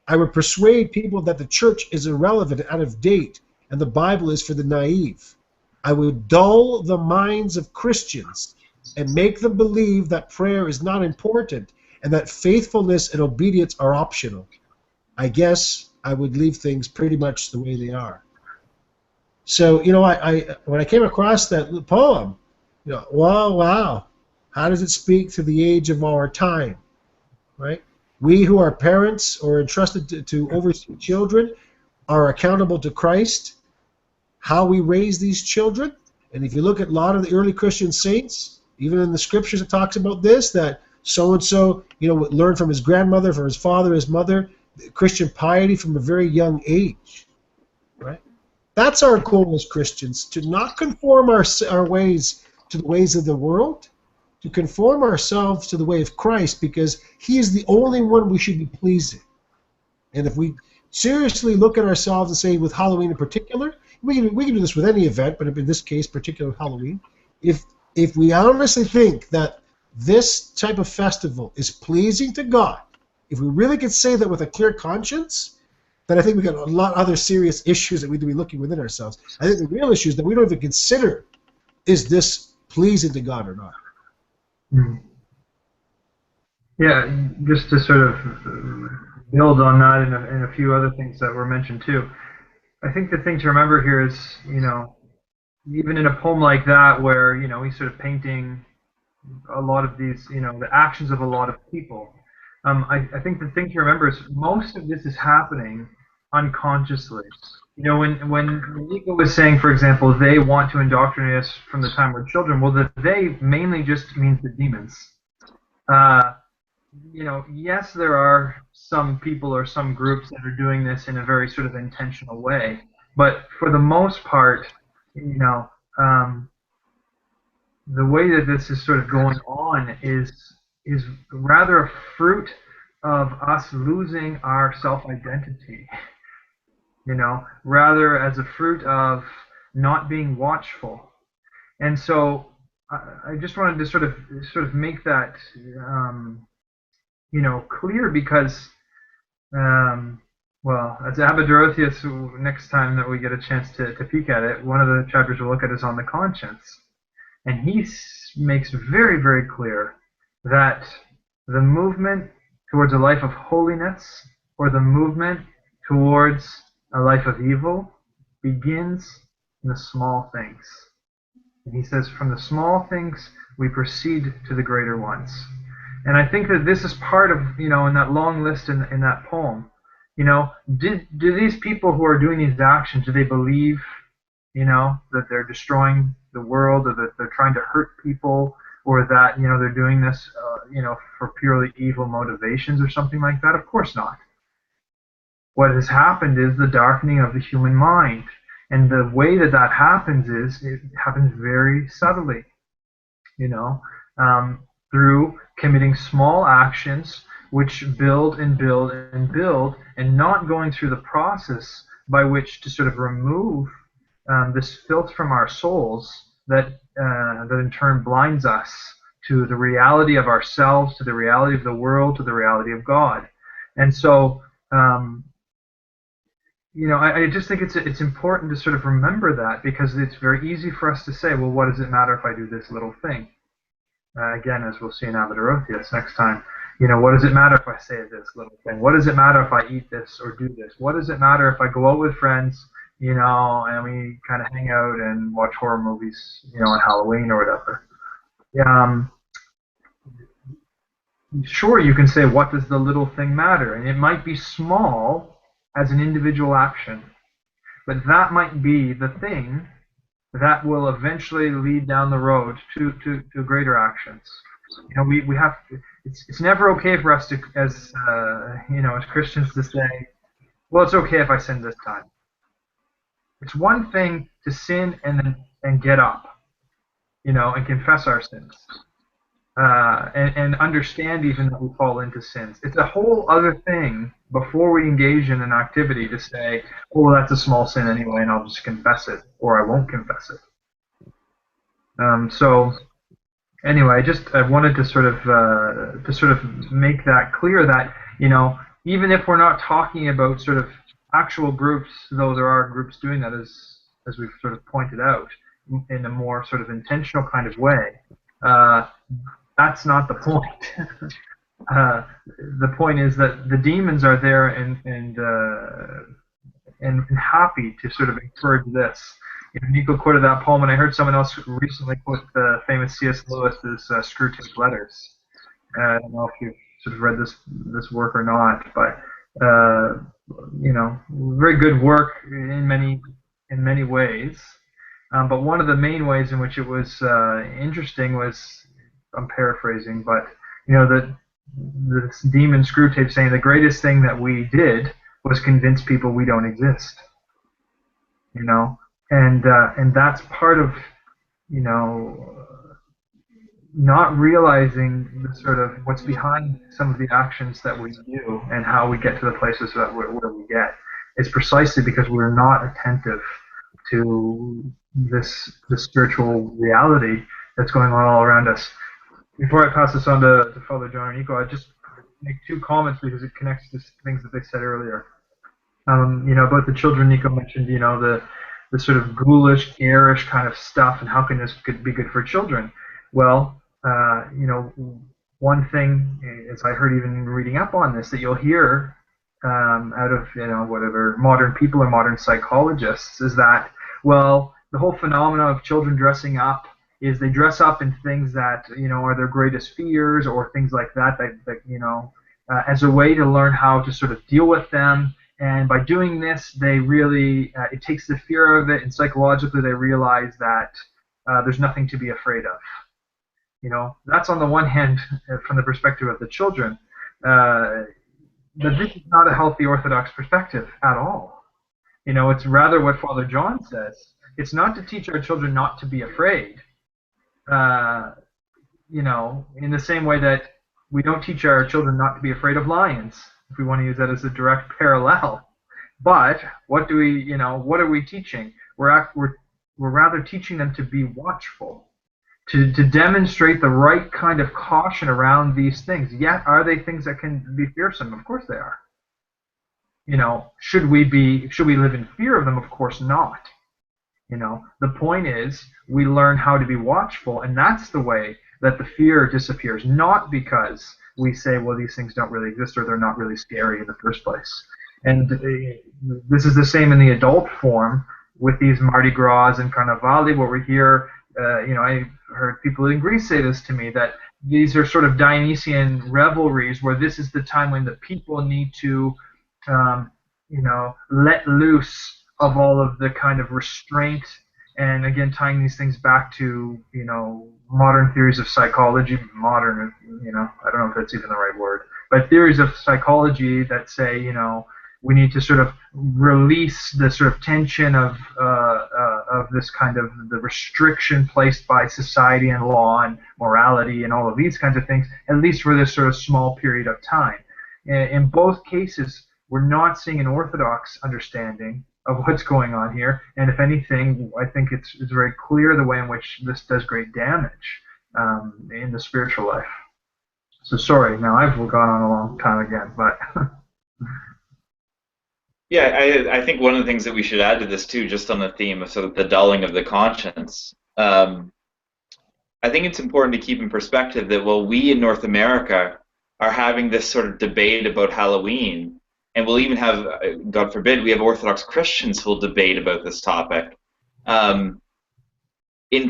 I would persuade people that the church is irrelevant and out of date and the Bible is for the naive. I would dull the minds of Christians and make them believe that prayer is not important and that faithfulness and obedience are optional. I guess I would leave things pretty much the way they are. So, I when I came across that poem, wow, how does it speak to the age of our time, right? We who are parents or entrusted to oversee children are accountable to Christ, how we raise these children. And if you look at a lot of the early Christian saints, even in the scriptures it talks about this, that so-and-so, would learn from his grandmother, from his father, his mother, Christian piety from a very young age, right? That's our goal as Christians, to not conform our ways to the ways of the world, to conform ourselves to the way of Christ, because he is the only one we should be pleasing. And if we seriously look at ourselves and say, with Halloween in particular, we can do this with any event, but in this case, particularly Halloween, if we honestly think that this type of festival is pleasing to God, if we really could say that with a clear conscience, then I think we've got a lot of other serious issues that we need to be looking within ourselves. I think the real issue is that we don't even consider, is this pleasing to God or not? Yeah, just to sort of build on that and a few other things that were mentioned too. I think the thing to remember here is, even in a poem like that where, he's sort of painting a lot of these, the actions of a lot of people. I think the thing to remember is most of this is happening unconsciously. When Nico was saying, for example, they want to indoctrinate us from the time we're children, well, the they mainly just means the demons. Yes, there are some people or some groups that are doing this in a very sort of intentional way, but for the most part, the way that this is sort of going on is rather a fruit of us losing our self-identity, rather as a fruit of not being watchful. And so I just wanted to sort of make that clear, because as Abba Dorotheus, next time that we get a chance to peek at it, one of the chapters we'll look at is on the conscience. And he makes very, very clear that the movement towards a life of holiness or the movement towards a life of evil begins in the small things. And he says, from the small things we proceed to the greater ones. And I think that this is part of, in that long list in that poem, do these people who are doing these actions, do they believe, that they're destroying the world, or that they're trying to hurt people, or that, they're doing this, for purely evil motivations or something like that? Of course not. What has happened is the darkening of the human mind. And the way that that happens is it happens very subtly, through committing small actions which build and build and build, and not going through the process by which to sort of remove this filth from our souls that in turn blinds us to the reality of ourselves, to the reality of the world, to the reality of God. And so, I just think it's important to sort of remember that, because it's very easy for us to say, well, what does it matter if I do this little thing? Again, as we'll see in Avidarotheus next time, what does it matter if I say this little thing? What does it matter if I eat this or do this? What does it matter if I go out with friends, and we kind of hang out and watch horror movies, on Halloween or whatever? Sure, you can say, what does the little thing matter? And it might be small as an individual action, but that might be the thing that will eventually lead down the road to greater actions. We have to, it's never okay for us to, as Christians, to say, well, it's okay if I sin this time. It's one thing to sin and get up, and confess our sins, and understand even that we fall into sins. It's a whole other thing before we engage in an activity to say, oh, well, that's a small sin anyway, and I'll just confess it, or I won't confess it. So anyway, I wanted to sort of make that clear that, even if we're not talking about sort of actual groups, though there are groups doing that, as we've sort of pointed out, in a more sort of intentional kind of way, that's not the point. The point is that the demons are there and happy to sort of encourage this. Nico quoted that poem, and I heard someone else recently quote the famous C.S. Lewis's Screwtape Letters. I don't know if you've sort of read this work or not, but very good work in many ways. But one of the main ways in which it was interesting was, I'm paraphrasing, but that this demon Screwtape saying the greatest thing that we did was convince people we don't exist. And that's part of not realizing the sort of what's behind some of the actions that we do and how we get to the places where we get. It's precisely because we're not attentive to this spiritual reality that's going on all around us. Before I pass this on to Father John or Nico, I'd just make two comments because it connects to things that they said earlier. About the children, Nico mentioned, the sort of ghoulish, garish kind of stuff, and how can this be good for children? Well, one thing, as I heard even reading up on this, that you'll hear out of whatever modern people or modern psychologists is that, well, the whole phenomena of children dressing up is they dress up in things that are their greatest fears or things like that as a way to learn how to sort of deal with them. And by doing this, they really, it takes the fear of it, and psychologically they realize that there's nothing to be afraid of. That's on the one hand from the perspective of the children. But this is not a healthy Orthodox perspective at all. It's rather what Father John says. It's not to teach our children not to be afraid. In the same way that we don't teach our children not to be afraid of lions, if we want to use that as a direct parallel. But what are we teaching? We're rather teaching them to be watchful, to demonstrate the right kind of caution around these things. Yet, are they things that can be fearsome? Of course they are. Should we live in fear of them? Of course not. The point is we learn how to be watchful, and that's the way that the fear disappears, not because we say, well, these things don't really exist or they're not really scary in the first place. And this is the same in the adult form with these Mardi Gras and Carnavali, where we hear, I've heard people in Greece say this to me, that these are sort of Dionysian revelries where this is the time when the people need to, let loose of all of the kind of restraint. And again, tying these things back to, modern theories of psychology, modern, I don't know if that's even the right word, but theories of psychology that say, we need to sort of release the sort of tension of this kind of the restriction placed by society and law and morality and all of these kinds of things, at least for this sort of small period of time. In both cases, we're not seeing an Orthodox understanding of what's going on here, and if anything, I think it's very clear the way in which this does great damage in the spiritual life. So sorry, now I've gone on a long time again, but Yeah, I think one of the things that we should add to this too, just on the theme of sort of the dulling of the conscience, I think it's important to keep in perspective that while we in North America are having this sort of debate about Halloween, and we'll even have, God forbid, we have Orthodox Christians who will debate about this topic. In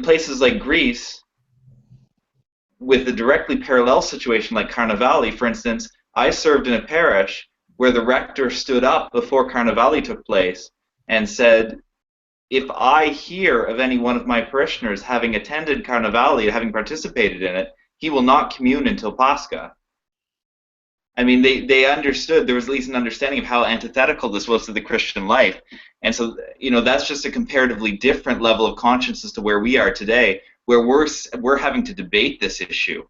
places like Greece, with a directly parallel situation like Carnivali, for instance, I served in a parish where the rector stood up before Carnivali took place and said, if I hear of any one of my parishioners having attended Carnivali, having participated in it, he will not commune until Pascha. I mean, they understood, there was at least an understanding of how antithetical this was to the Christian life. And so, that's just a comparatively different level of conscience as to where we are today, where we're having to debate this issue.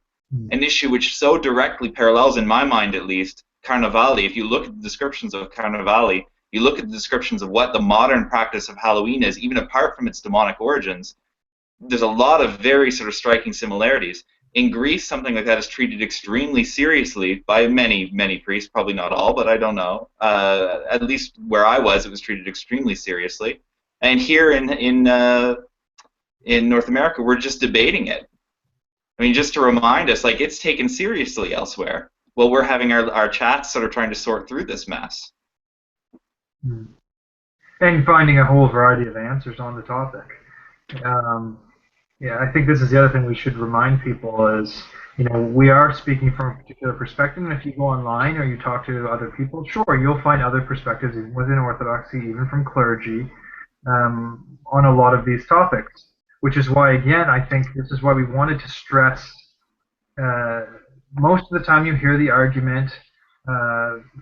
An issue which so directly parallels, in my mind at least, Carnivali. If you look at the descriptions of Carnivali, you look at the descriptions of what the modern practice of Halloween is, even apart from its demonic origins, there's a lot of very sort of striking similarities. In Greece, something like that is treated extremely seriously by many, many priests, probably not all, but I don't know. At least where I was, it was treated extremely seriously. And here in North America, we're just debating it. I mean, just to remind us, like, it's taken seriously elsewhere. Well, we're having our chats sort of trying to sort through this mess. And finding a whole variety of answers on the topic. Yeah, I think this is the other thing we should remind people is, we are speaking from a particular perspective, and if you go online or you talk to other people, sure, you'll find other perspectives even within Orthodoxy, even from clergy, on a lot of these topics, which is why, again, I think this is why we wanted to stress, most of the time you hear the argument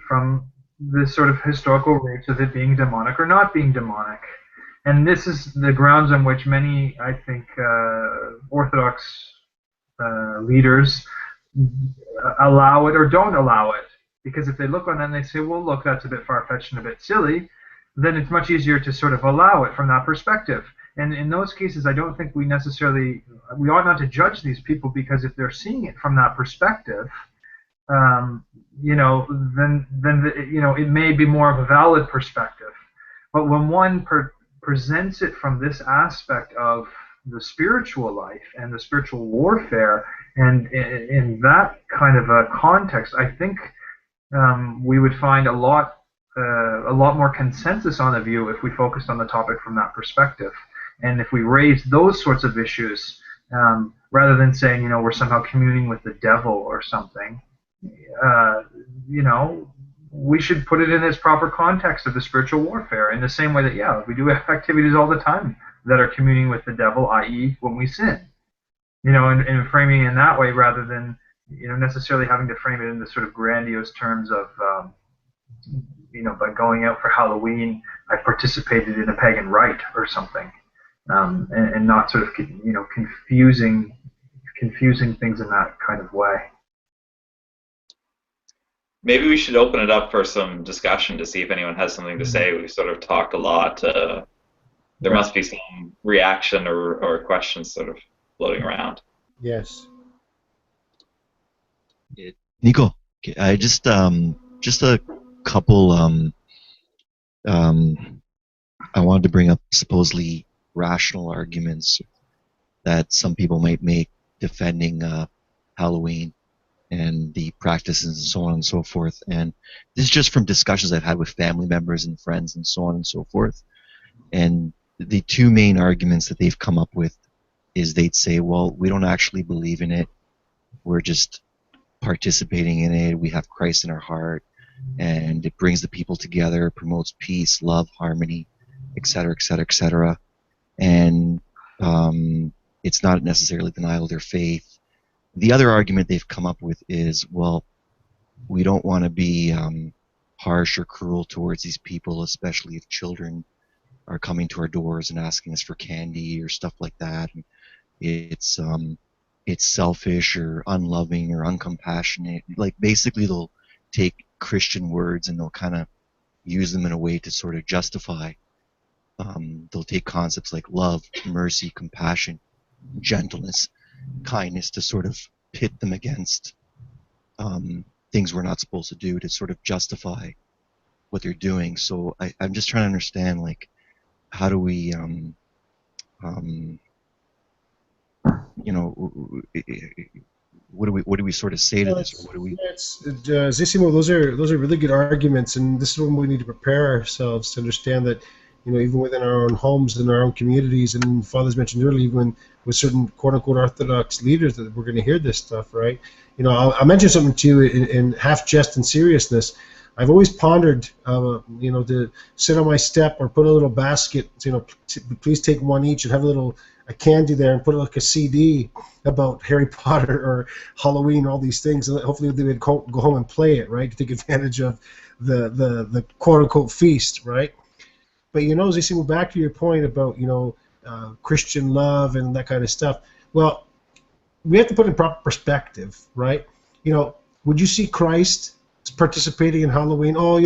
from the sort of historical roots of it being demonic or not being demonic. And this is the grounds on which many, I think, Orthodox leaders allow it or don't allow it. Because if they look on it and they say, well, look, that's a bit far-fetched and a bit silly, then it's much easier to sort of allow it from that perspective. And in those cases, I don't think we ought not to judge these people, because if they're seeing it from that perspective, then it may be more of a valid perspective. But when one presents it from this aspect of the spiritual life and the spiritual warfare, and in that kind of a context, I think we would find a lot more consensus on the view if we focused on the topic from that perspective, and if we raised those sorts of issues rather than saying, we're somehow communing with the devil or something. We should put it in its proper context of the spiritual warfare, in the same way that, we do have activities all the time that are communing with the devil, i.e. when we sin. And framing it in that way, rather than, necessarily having to frame it in the sort of grandiose terms of, by going out for Halloween, I participated in a pagan rite or something, and not sort of, confusing things in that kind of way. Maybe we should open it up for some discussion to see if anyone has something to say. We've sort of talked a lot. There must be some reaction or questions sort of floating around. Yes. Nico, I just a couple. I wanted to bring up supposedly rational arguments that some people might make defending Halloween and the practices and so on and so forth. And this is just from discussions I've had with family members and friends and so on and so forth. And the two main arguments that they've come up with is they'd say, well, we don't actually believe in it. We're just participating in it. We have Christ in our heart, and it brings the people together, promotes peace, love, harmony, etc., etc., etc. And it's not necessarily denial of their faith. The other argument they've come up with is, well, we don't want to be harsh or cruel towards these people, especially if children are coming to our doors and asking us for candy or stuff like that. And it's selfish or unloving or uncompassionate. Like, basically, they'll take Christian words and they'll kind of use them in a way to sort of justify. They'll take concepts like love, mercy, compassion, gentleness, kindness to sort of pit them against things we're not supposed to do, to sort of justify what they're doing. So I'm just trying to understand, like, how do we, what do we sort of say to this, or what do we? Zissimo, those are really good arguments, and this is when we need to prepare ourselves to understand that, even within our own homes and our own communities, and Father's mentioned earlier, even with certain quote-unquote Orthodox leaders, that we're going to hear this stuff, right? I'll mention something to you in half jest and seriousness. I've always pondered, to sit on my step or put a little basket, please take one each, and have a candy there, and put like a CD about Harry Potter or Halloween, all these things, and hopefully they would go home and play it, right, to take advantage of the quote-unquote feast, right? But Zissimo, back to your point about Christian love and that kind of stuff. Well, we have to put it in proper perspective, right? Would you see Christ participating in Halloween? Oh,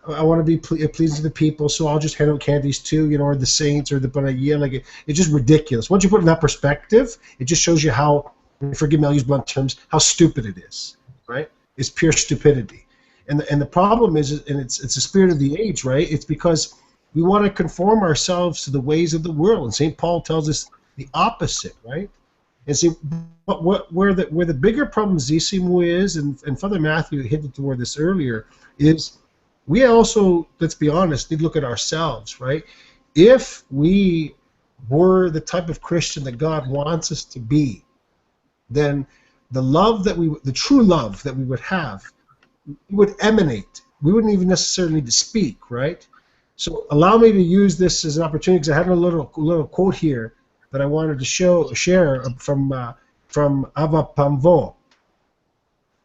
I want to be pleasing to the people, so I'll just hand out candies too, or the saints or the Penney. Like it's just ridiculous. Once you put it in that perspective, it just shows you how, forgive me, I'll use blunt terms, how stupid it is, right? It's pure stupidity. And the problem is, and it's the spirit of the age, right? It's because we want to conform ourselves to the ways of the world, and St. Paul tells us the opposite, right? And see, where the bigger problem, Zissimo, is, and Father Matthew hinted toward this earlier, is we also, let's be honest, need to look at ourselves, right? If we were the type of Christian that God wants us to be, then the true love that we would have, would emanate. We wouldn't even necessarily need to speak, right? So allow me to use this as an opportunity, because I had a little quote here that I wanted to share from Abba Pamvo,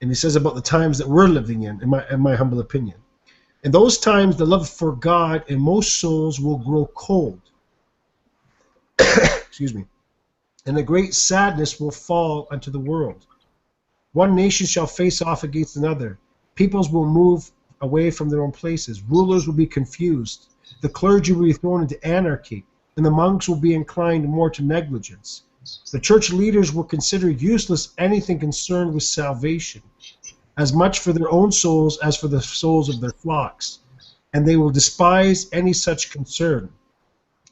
and he says about the times that we're living in my humble opinion. In those times, the love for God in most souls will grow cold. Excuse me. And a great sadness will fall unto the world. One nation shall face off against another. Peoples will move away from their own places. Rulers will be confused. The clergy will be thrown into anarchy, and the monks will be inclined more to negligence. The church leaders will consider useless anything concerned with salvation, as much for their own souls as for the souls of their flocks, and they will despise any such concern.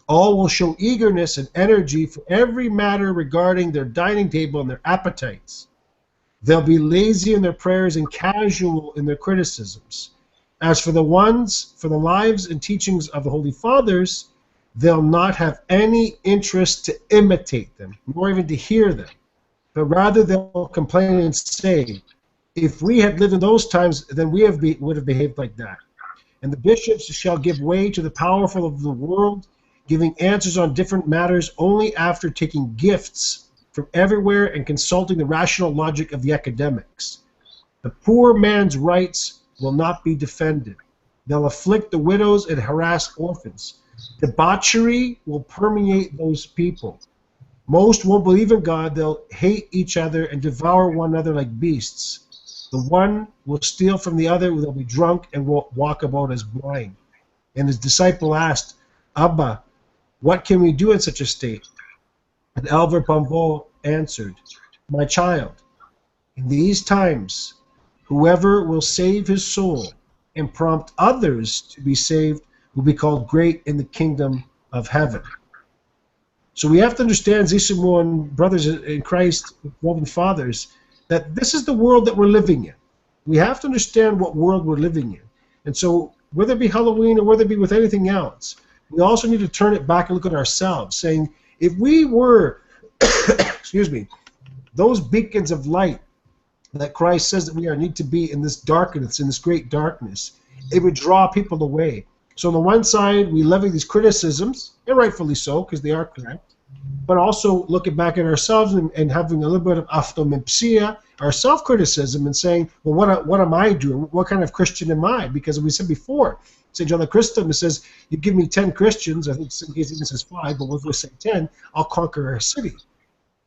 All will show eagerness and energy for every matter regarding their dining table and their appetites. They'll be lazy in their prayers and casual in their criticisms. As for the lives and teachings of the Holy Fathers, they'll not have any interest to imitate them, nor even to hear them, but rather they'll complain and say, if we had lived in those times, then we would have behaved like that. And the bishops shall give way to the powerful of the world, giving answers on different matters only after taking gifts from everywhere and consulting the rational logic of the academics. The poor man's rights will not be defended. They'll afflict the widows and harass orphans. Debauchery will permeate those people. Most won't believe in God. They'll hate each other and devour one another like beasts. The one will steal from the other. They'll be drunk and will walk about as blind. And his disciple asked, Abba, what can we do in such a state? And Albert Pamvo answered, my child, in these times, whoever will save his soul and prompt others to be saved will be called great in the kingdom of heaven. So we have to understand, Zissimo and brothers in Christ, Roman fathers, that this is the world that we're living in. We have to understand what world we're living in. And so whether it be Halloween or whether it be with anything else, we also need to turn it back and look at ourselves, saying, if we were excuse me, those beacons of light that Christ says that we need to be in this darkness, in this great darkness, it would draw people away. So on the one side, we levy these criticisms, and rightfully so, because they are correct, but also looking back at ourselves and having a little bit of automipsia, our self-criticism, and saying, well, what am I doing? What kind of Christian am I? Because we said before, St. John the Chrysostom says, you give me 10 Christians, I think some cases even says 5, but we'll say 10, I'll conquer a city.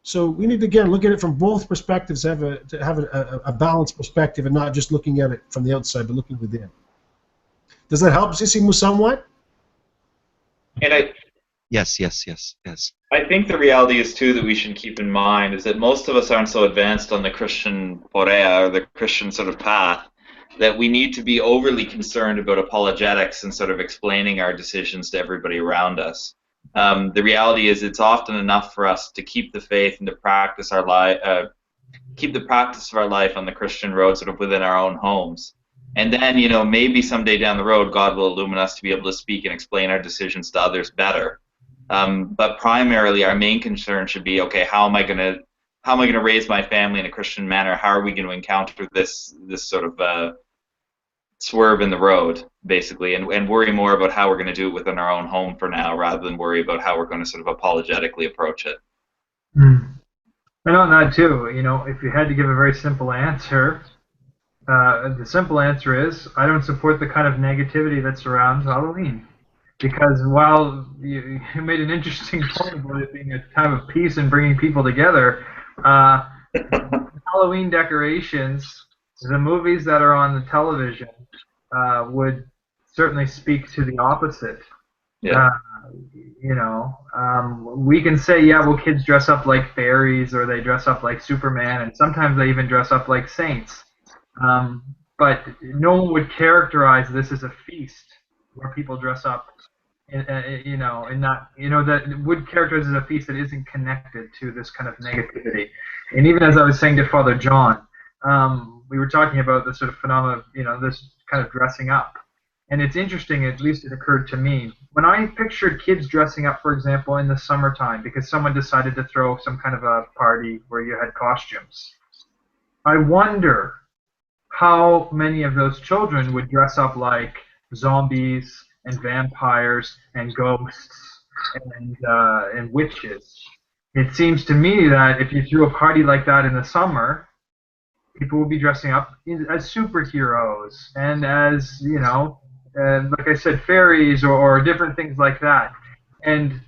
So we need to, again, look at it from both perspectives, to have a balanced perspective and not just looking at it from the outside, but looking within. Does that help, Zisimu, somewhat? And Yes. I think the reality is, too, that we should keep in mind is that most of us aren't so advanced on the Christian porea, or the Christian sort of path, that we need to be overly concerned about apologetics and sort of explaining our decisions to everybody around us. The reality is, it's often enough for us to keep the faith and to practice our keep the practice of our life on the Christian road sort of within our own homes. And then, you know, maybe someday down the road, God will illumine us to be able to speak and explain our decisions to others better. But primarily, our main concern should be, okay, how am I going to raise my family in a Christian manner? How are we going to encounter this sort of swerve in the road, basically, and worry more about how we're going to do it within our own home for now, rather than worry about how we're going to sort of apologetically approach it. And on that too, you know, if you had to give a very simple answer, the simple answer is, I don't support the kind of negativity that surrounds Halloween. Because while you made an interesting point about it being a time of peace and bringing people together, Halloween decorations, the movies that are on the television, would certainly speak to the opposite. Yeah. You know, we can say, yeah, well, kids dress up like fairies, or they dress up like Superman, and sometimes they even dress up like saints. But no one would characterize this as a feast where people dress up, you know, and not, you know, that would characterize as a feast that isn't connected to this kind of negativity. And even as I was saying to Father John, we were talking about the sort of phenomenon of, you know, this kind of dressing up. And it's interesting, at least it occurred to me, when I pictured kids dressing up, for example, in the summertime, because someone decided to throw some kind of a party where you had costumes, I wonder how many of those children would dress up like zombies and vampires and ghosts and witches. It seems to me that if you threw a party like that in the summer, people would be dressing up as superheroes and as, you know, like I said, fairies or different things like that. And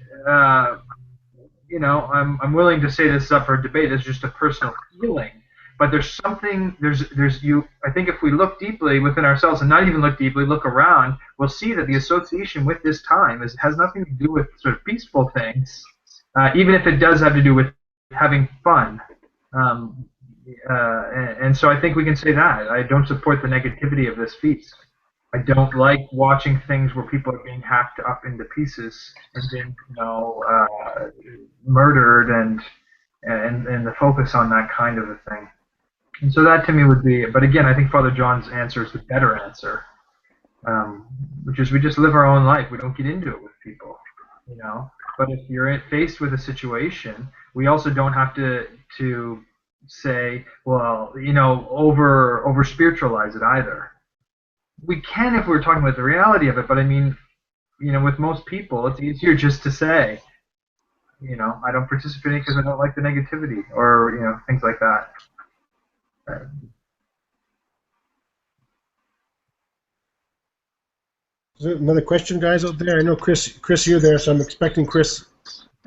you know, I'm willing to say this is up for debate. It's just a personal feeling. But there's something, I think if we look deeply within ourselves, and not even look deeply, look around, we'll see that the association with this time has nothing to do with sort of peaceful things, even if it does have to do with having fun. And so I think we can say that. I don't support the negativity of this feast. I don't like watching things where people are being hacked up into pieces and being, you know, murdered, and the focus on that kind of a thing. And so that to me would be, but again, I think Father John's answer is the better answer, which is we just live our own life. We don't get into it with people, you know. But if you're faced with a situation, we also don't have to say, well, you know, over spiritualize it either. We can if we're talking about the reality of it, but I mean, you know, with most people, it's easier just to say, you know, I don't participate because I don't like the negativity, or, you know, things like that. Is there another question, guys, out there? I know Chris, you're there, so I'm expecting Chris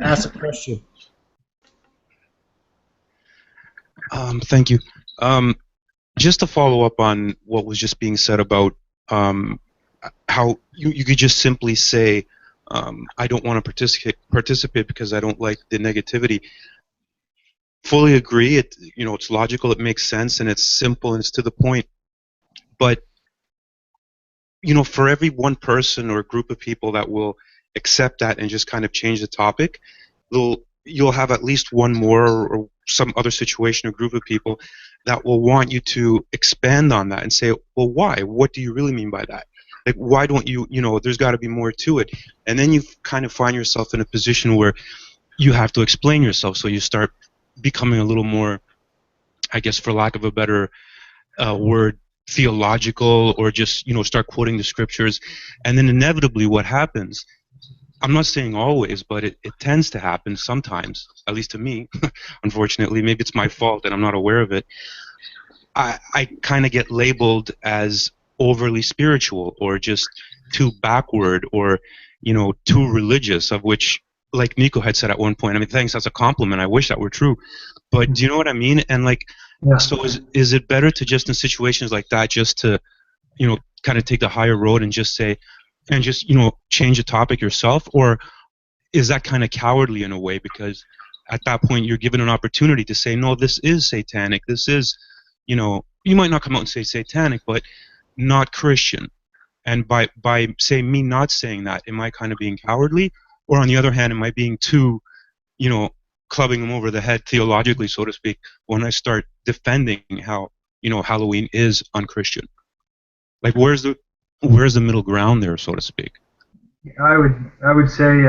to ask a question. Thank you. Just to follow up on what was just being said about how you could just simply say, I don't want to participate because I don't like the negativity. Fully agree. It's logical. It makes sense, and it's simple, and it's to the point. But for every one person or group of people that will accept that and just kind of change the topic, you'll have at least one more or some other situation or group of people that will want you to expand on that and say, well, why? What do you really mean by that? Like, why don't you, there's got to be more to it. And then you kind of find yourself in a position where you have to explain yourself. So you start becoming a little more, I guess, for lack of a better word, theological, or just start quoting the scriptures, and then inevitably what happens. I'm not saying always, but it tends to happen sometimes, at least to me, unfortunately. Maybe it's my fault and I'm not aware of it. I kind of get labeled as overly spiritual, or just too backward, or too religious, of which, like Nico had said at one point, I mean, thanks, that's a compliment, I wish that were true, but do you know what I mean? And like, Yeah. so is it better to just, in situations like that, just to kind of take the higher road and just say, and just change the topic yourself, or is that kind of cowardly in a way, because at that point you're given an opportunity to say, no, this is satanic, this is, you might not come out and say satanic, but not Christian. And by say me not saying that, am I kind of being cowardly? Or on the other hand, am I being too, clubbing them over the head theologically, so to speak, when I start defending how, Halloween is unchristian? Like, where's the middle ground there, so to speak? I would say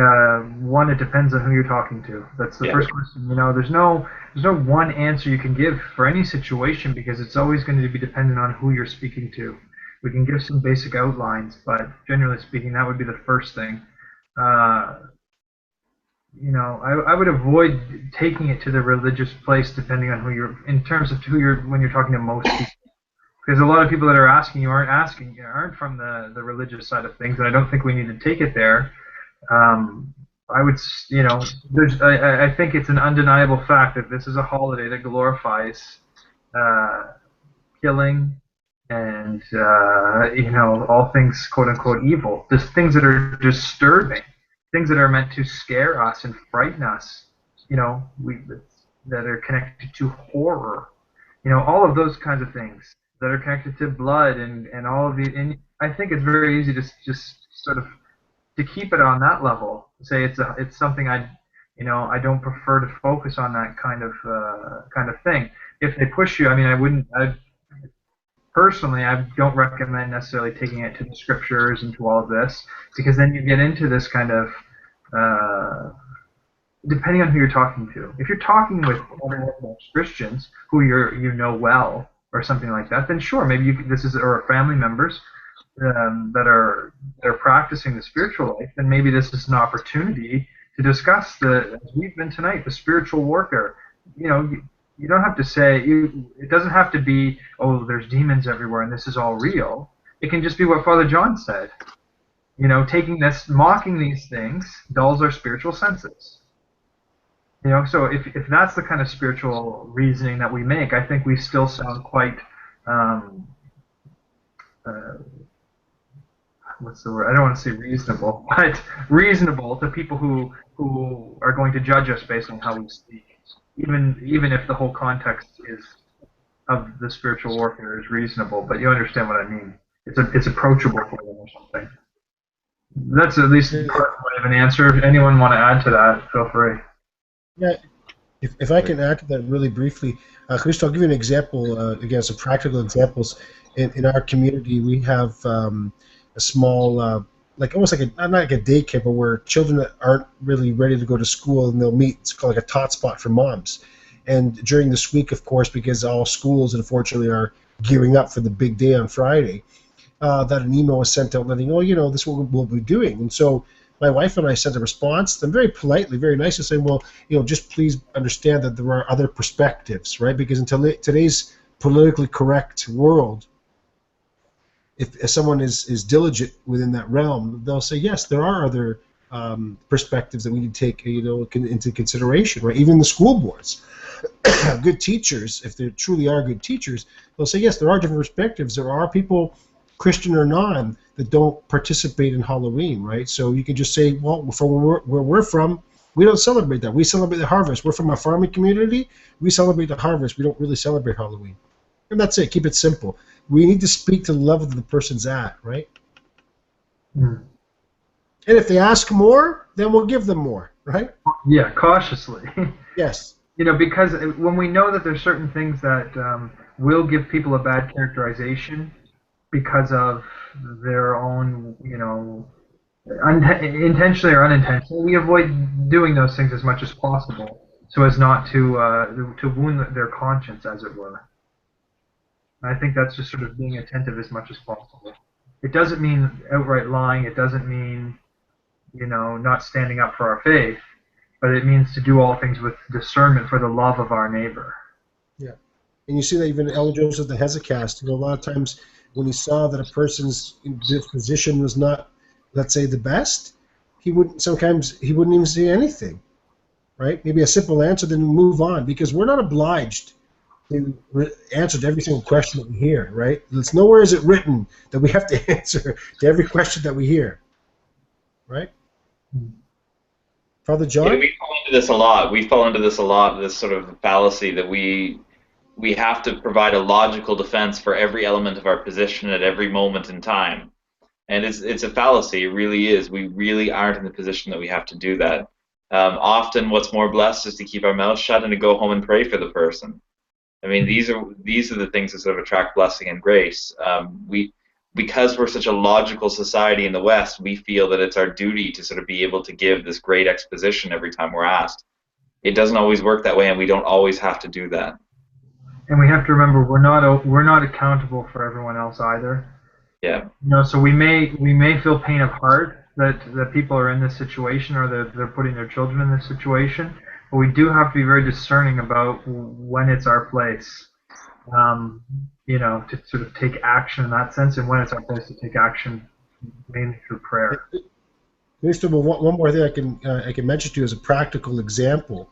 one, it depends on who you're talking to. That's the first question. There's no one answer you can give for any situation, because it's always going to be dependent on who you're speaking to. We can give some basic outlines, but generally speaking, that would be the first thing. I would avoid taking it to the religious place, depending on who you're, in terms of when you're talking to most people. Because a lot of people that are asking you aren't from the religious side of things, and I don't think we need to take it there. I would, I think it's an undeniable fact that this is a holiday that glorifies killing and all things quote unquote evil. Just things that are disturbing, things that are meant to scare us and frighten us. That are connected to horror. All of those kinds of things that are connected to blood and all of the. And I think it's very easy to just sort of to keep it on that level. Say it's something I don't prefer to focus on that kind of thing. If they push you, I mean, personally, I don't recommend necessarily taking it to the scriptures and to all of this, because then you get into this kind of. Depending on who you're talking to. If you're talking with other Orthodox Christians who you know well, or something like that, then sure, maybe or family members that are practicing the spiritual life, then maybe this is an opportunity to discuss as we've been tonight, the spiritual warfare. You don't have to say, it doesn't have to be, oh, there's demons everywhere and this is all real. It can just be what Father John said. Mocking these things dulls our spiritual senses. So if that's the kind of spiritual reasoning that we make, I think we still sound quite, what's the word? I don't want to say reasonable, but reasonable to people who are going to judge us based on how we speak, even if the whole context of the spiritual warfare is reasonable. But you understand what I mean. It's approachable for them or something. That's at least part of an answer. If anyone want to add to that, feel free. Yeah, if I can add to that really briefly, Christo, I'll give you an example, again, some practical examples. In our community, we have a small, almost like not like a daycare, but where children that aren't really ready to go to school, and they'll meet. It's called like a tot spot for moms. And during this week, of course, because all schools, unfortunately, are gearing up for the big day on Friday, that an email was sent out letting, this is what we'll be doing. And so my wife and I sent a response to them very politely, very nicely, saying, well, just please understand that there are other perspectives, right? Because in today's politically correct world, if someone is diligent within that realm, they'll say, yes, there are other perspectives that we need to take into consideration, right? Even the school boards, good teachers, if they truly are good teachers, they'll say, yes, there are different perspectives. There are people, Christian or non, that don't participate in Halloween, right? So you can just say, well, from where we're from, we don't celebrate that. We celebrate the harvest. We're from a farming community. We celebrate the harvest. We don't really celebrate Halloween. And that's it. Keep it simple. We need to speak to the level that the person's at, right? Mm. And if they ask more, then we'll give them more, right? Yeah, cautiously. Yes. Because when we know that there's certain things that will give people a bad characterization because of their own, intentionally or unintentionally, we avoid doing those things as much as possible, so as not to wound their conscience, as it were. And I think that's just sort of being attentive as much as possible. It doesn't mean outright lying. It doesn't mean, not standing up for our faith, but it means to do all things with discernment for the love of our neighbor. Yeah. And you see that even Elder Joseph the Hesychast, a lot of times when he saw that a person's disposition was not, let's say, the best, he wouldn't even say anything, right? Maybe a simple answer, then move on, because we're not obliged to answer to every single question that we hear, right? It's nowhere is it written that we have to answer to every question that we hear, right? Father John? Yeah, we fall into this a lot. We fall into this a lot, this sort of fallacy that we have to provide a logical defense for every element of our position at every moment in time. And it's a fallacy, it really is. We really aren't in the position that we have to do that. Often what's more blessed is to keep our mouth shut and to go home and pray for the person. I mean, these are the things that sort of attract blessing and grace. Because we're such a logical society in the West, we feel that it's our duty to sort of be able to give this great exposition every time we're asked. It doesn't always work that way, and we don't always have to do that. And we have to remember we're not accountable for everyone else either. Yeah. So we may feel pain of heart that people are in this situation, or they're putting their children in this situation, but we do have to be very discerning about when it's our place. To sort of take action in that sense, and when it's our place to take action, mainly through prayer. One more thing I can mention to you as a practical example,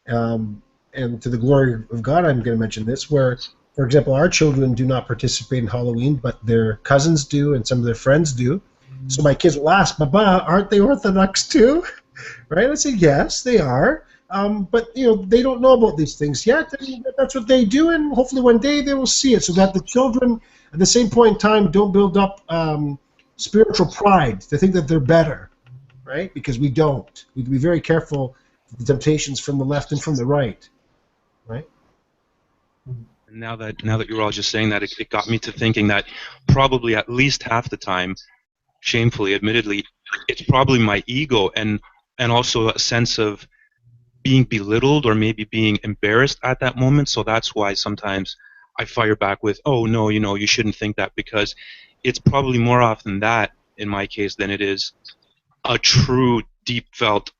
and to the glory of God, I'm going to mention this, where, for example, our children do not participate in Halloween, but their cousins do, and some of their friends do. So my kids will ask, "Baba, aren't they Orthodox too?" Right? I say, yes, they are. But they don't know about these things yet. And that's what they do, and hopefully one day they will see it, so that the children, at the same point in time, don't build up spiritual pride to think that they're better, right? Because we don't. We have to be very careful of the temptations from the left and from the right, right? Now that you're all just saying that, it got me to thinking that probably at least half the time, shamefully, admittedly, it's probably my ego and also a sense of being belittled or maybe being embarrassed at that moment. So that's why sometimes I fire back with, "Oh no, you shouldn't think that," because it's probably more often that in my case than it is a true deep felt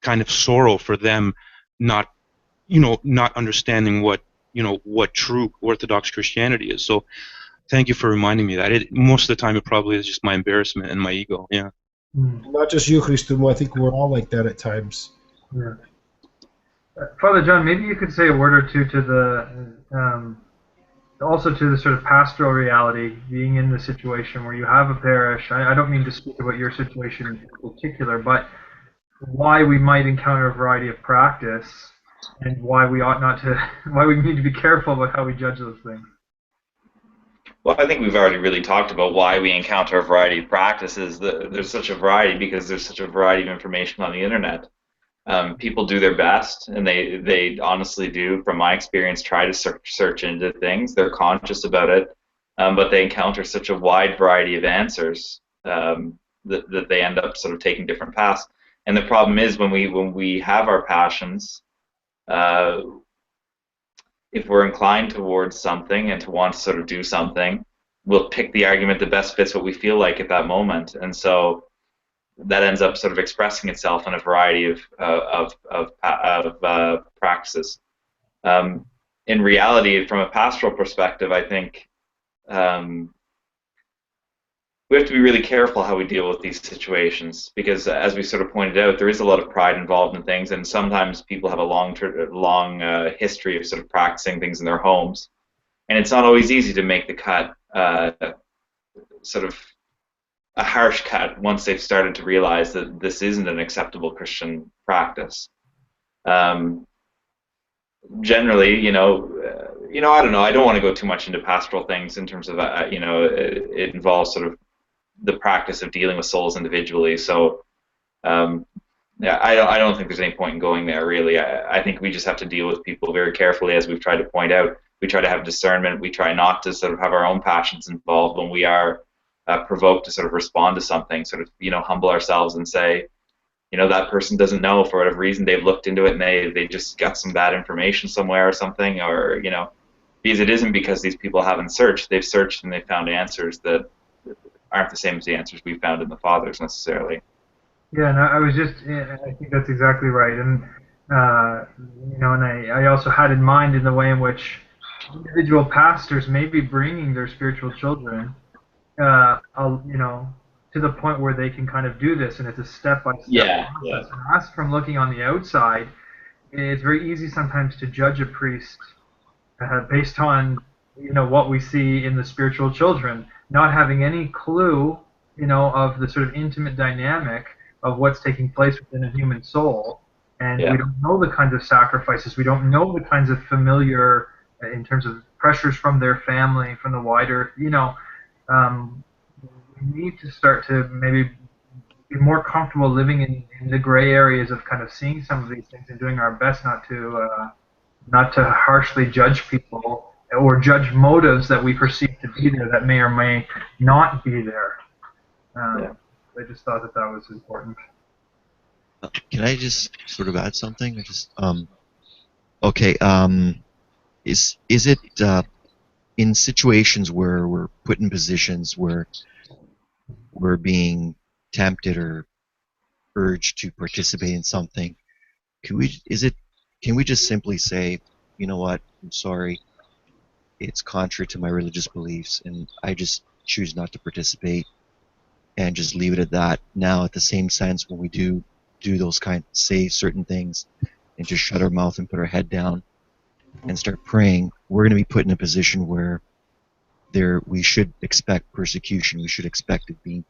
kind of sorrow for them not understanding what true Orthodox Christianity is. So thank you for reminding me that. Most of the time it probably is just my embarrassment and my ego. Yeah. Not just you, Christumo. I think we're all like that at times. Yeah. Father John, maybe you could say a word or two to the also to the sort of pastoral reality, being in the situation where you have a parish. I don't mean to speak about your situation in particular, but why we might encounter a variety of practice, and why we need to be careful about how we judge those things. Well, I think we've already really talked about why we encounter a variety of practices. There's such a variety because there's such a variety of information on the internet. People do their best, and they honestly do, from my experience, try to search into things. They're conscious about it, but they encounter such a wide variety of answers that they end up sort of taking different paths. And the problem is when we have our passions, if we're inclined towards something and to want to sort of do something, we'll pick the argument that best fits what we feel like at that moment, and so that ends up sort of expressing itself in a variety of practices. In reality, from a pastoral perspective, I think we have to be really careful how we deal with these situations, because as we sort of pointed out, there is a lot of pride involved in things, and sometimes people have a long history of sort of practicing things in their homes, and it's not always easy to make the cut, sort of a harsh cut, once they've started to realize that this isn't an acceptable Christian practice. Generally, I don't know. I don't want to go too much into pastoral things in terms of, it involves sort of the practice of dealing with souls individually. So, yeah, I don't think there's any point in going there, really. I think we just have to deal with people very carefully, as we've tried to point out. We try to have discernment. We try not to sort of have our own passions involved when we are provoked to sort of respond to something, sort of, humble ourselves and say, that person doesn't know for whatever reason. They've looked into it and they just got some bad information somewhere or something, or because it isn't because these people haven't searched. They've searched and they found answers that aren't the same as the answers we found in the fathers necessarily. Yeah, and I think that's exactly right. And, and I also had in mind in the way in which individual pastors may be bringing their spiritual children, to the point where they can kind of do this, and it's a step-by-step process. And us, from looking on the outside, it's very easy sometimes to judge a priest based on what we see in the spiritual children, not having any clue of the sort of intimate dynamic of what's taking place within a human soul, and we don't know the kinds of sacrifices, we don't know the kinds of familiar, in terms of pressures from their family, from the wider, we need to start to maybe be more comfortable living in the gray areas of kind of seeing some of these things and doing our best not to harshly judge people or judge motives that we perceive to be there that may or may not be there. I just thought that was important. Can I just sort of add something? Okay. Is it in situations where we're put in positions where we're being tempted or urged to participate in something? Can we just simply say, you know what, I'm sorry, it's contrary to my religious beliefs, and I just choose not to participate, and just leave it at that? Now, at the same sense, when we do those say certain things, and just shut our mouth and put our head down and start praying, we're going to be put in a position where we should expect persecution. We should expect of being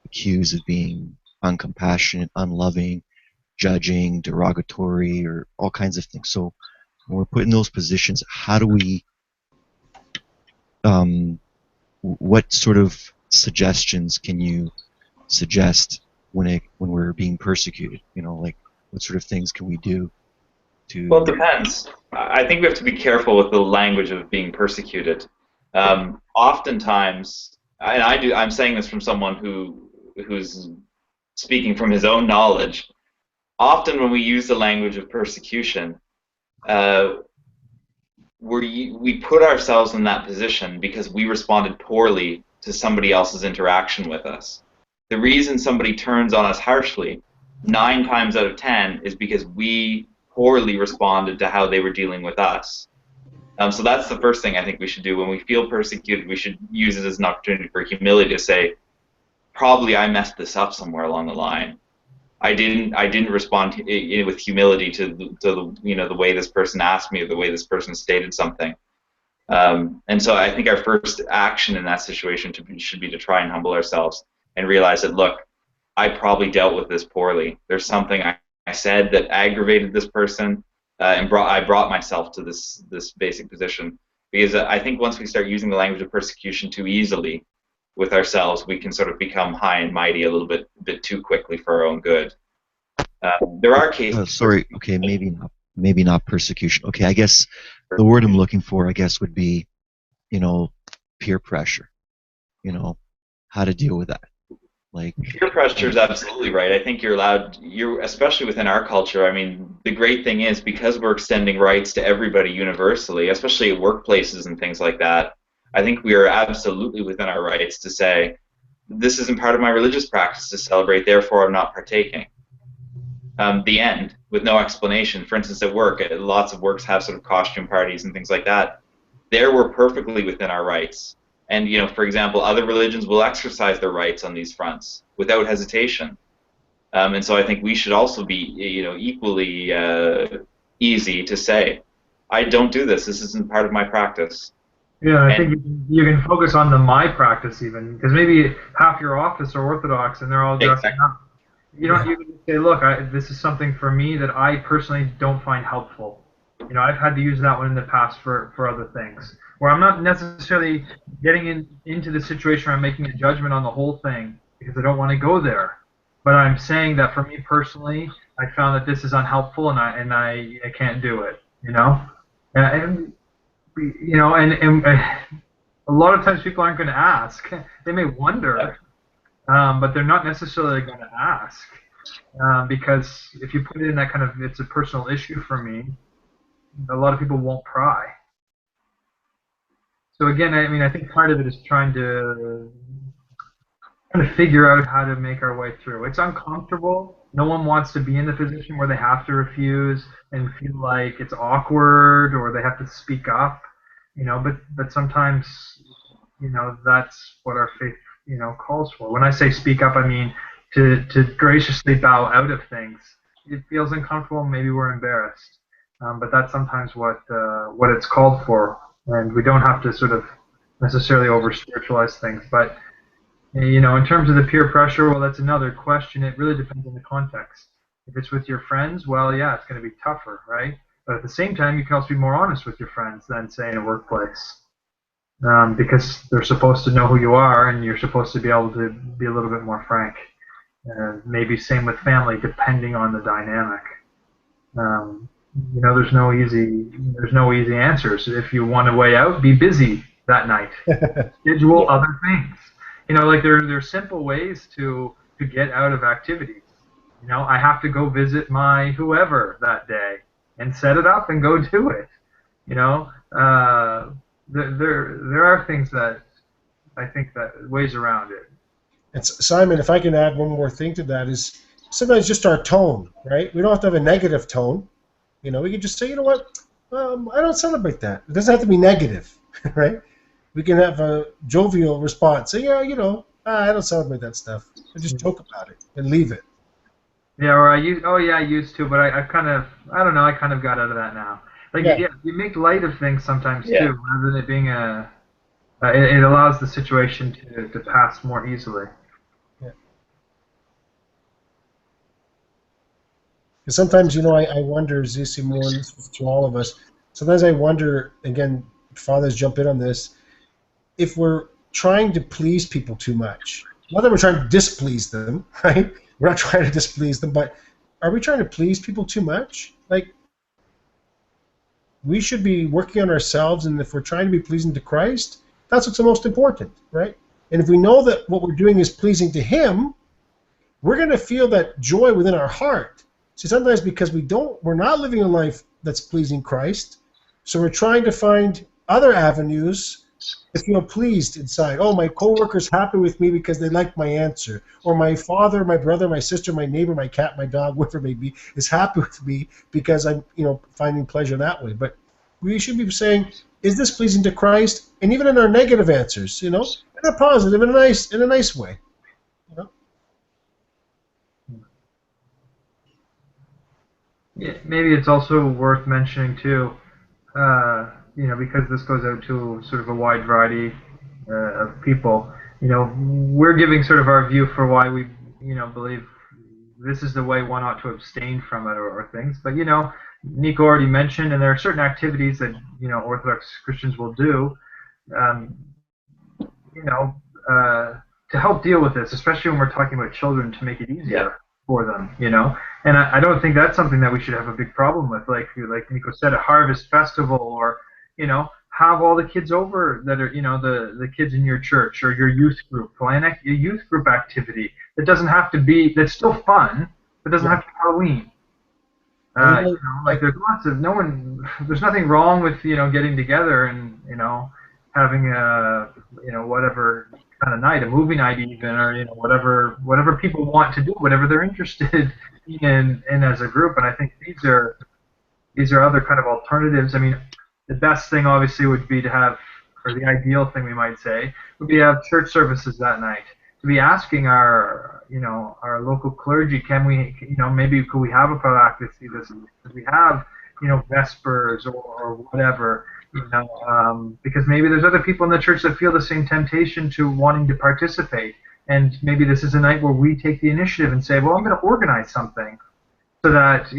accused of being uncompassionate, unloving, judging, derogatory, or all kinds of things. So when we're put in those positions, how do we, what sort of suggestions can you suggest when we're being persecuted? Like, what sort of things can we do to... Well, it depends. I think we have to be careful with the language of being persecuted. Oftentimes, and I'm saying this from someone who's speaking from his own knowledge. Often when we use the language of persecution, we put ourselves in that position because we responded poorly to somebody else's interaction with us. The reason somebody turns on us harshly, 9 times out of 10, is because we poorly responded to how they were dealing with us. So that's the first thing I think we should do. When we feel persecuted, we should use it as an opportunity for humility to say, probably I messed this up somewhere along the line. I didn't respond with humility to the way this person asked me or the way this person stated something. And so I think our first action in that situation should be to try and humble ourselves and realize that, look, I probably dealt with this poorly. There's something I said that aggravated this person, and I brought myself to this basic position. Because I think once we start using the language of persecution too easily with ourselves, we can sort of become high and mighty a little bit too quickly for our own good. There are cases. Sorry. Okay, maybe not persecution. Okay, I guess the word I'm looking for, I guess, would be, peer pressure. How to deal with that. Like, peer pressure is absolutely right. I think you're allowed, especially within our culture. I mean, the great thing is, because we're extending rights to everybody universally, especially at workplaces and things like that, I think we are absolutely within our rights to say, this isn't part of my religious practice to celebrate, therefore I'm not partaking. The end, with no explanation. For instance, at work, lots of works have sort of costume parties and things like that. There we're perfectly within our rights. And, for example, other religions will exercise their rights on these fronts without hesitation. And so I think we should also be, equally easy to say, I don't do this. This isn't part of my practice. Yeah, I think you can focus on the my practice even, because maybe half your office are Orthodox and they're all dressed up. You can say, look, this is something for me that I personally don't find helpful. I've had to use that one in the past for other things, where I'm not necessarily getting into the situation where I'm making a judgment on the whole thing because I don't want to go there. But I'm saying that for me personally, I found that this is unhelpful and I can't do it. And a lot of times people aren't going to ask. They may wonder, but they're not necessarily going to ask. because if you put it in that kind of it's a personal issue for me, a lot of people won't pry. So again, I mean, I think part of it is trying to figure out how to make our way through. It's uncomfortable. No one wants to be in the position where they have to refuse and feel like it's awkward or they have to speak up, but sometimes, that's what our faith, calls for. When I say speak up, I mean to graciously bow out of things. It feels uncomfortable, maybe we're embarrassed. But that's sometimes what it's called for, and we don't have to sort of necessarily over spiritualize things. But in terms of the peer pressure, well, that's another question. It really depends on the context. If it's with your friends, well, yeah, it's going to be tougher, right? But at the same time, you can also be more honest with your friends than, say, in a workplace, because they're supposed to know who you are, and you're supposed to be able to be a little bit more frank. Maybe same with family, depending on the dynamic. There's no easy answers. If you want a way out, be busy that night. Schedule other things. Like there's simple ways to get out of activities. I have to go visit my whoever that day and set it up and go do it. There are things that I think that ways around it. And Simon, if I can add one more thing to that, is sometimes just our tone, right? We don't have to have a negative tone. We can just say, you know what, I don't celebrate that. It doesn't have to be negative, right? We can have a jovial response. Say, yeah, I don't celebrate that stuff. I just joke about it and leave it. Yeah, or I used to, but I don't know, I kind of got out of that now. Like, yeah you make light of things sometimes too, rather than it being it allows the situation to pass more easily. Because sometimes, I wonder, Zisi, more to all of us, sometimes I wonder, again, fathers jump in on this, if we're trying to please people too much. Not that we're trying to displease them, right? We're not trying to displease them, but are we trying to please people too much? Like, we should be working on ourselves, and if we're trying to be pleasing to Christ, that's what's the most important, right? And if we know that what we're doing is pleasing to Him, we're going to feel that joy within our heart. See, sometimes because we're not living a life that's pleasing Christ, so we're trying to find other avenues to feel pleased inside. Oh, my coworker's happy with me because they like my answer, or my father, my brother, my sister, my neighbor, my cat, my dog, whatever it may be, is happy with me because I'm, finding pleasure that way. But we should be saying, is this pleasing to Christ? And even in our negative answers, in a positive, in a nice way. Yeah, maybe it's also worth mentioning too, because this goes out to sort of a wide variety of people. We're giving sort of our view for why we, believe this is the way one ought to abstain from it or things. But Nico already mentioned, and there are certain activities that Orthodox Christians will do, to help deal with this, especially when we're talking about children, to make it easier for them, And I don't think that's something that we should have a big problem with. Like Nico said, a harvest festival, or have all the kids over that are the kids in your church or your youth group. Plan a youth group activity that doesn't have to be, that's still fun, but doesn't have to be Halloween. There's there's nothing wrong with getting together and having a whatever kind of night, a movie night even, or whatever people want to do, whatever they're interested in as a group. And I think these are other kind of alternatives. I mean, the best thing obviously would be to have, or the ideal thing we might say, would be to have church services that night. To be asking our local clergy, can we, maybe could we have a practicity this week? Could we have, Vespers or whatever, because maybe there's other people in the church that feel the same temptation to wanting to participate, and maybe this is a night where we take the initiative and say, well, I'm going to organize something so that,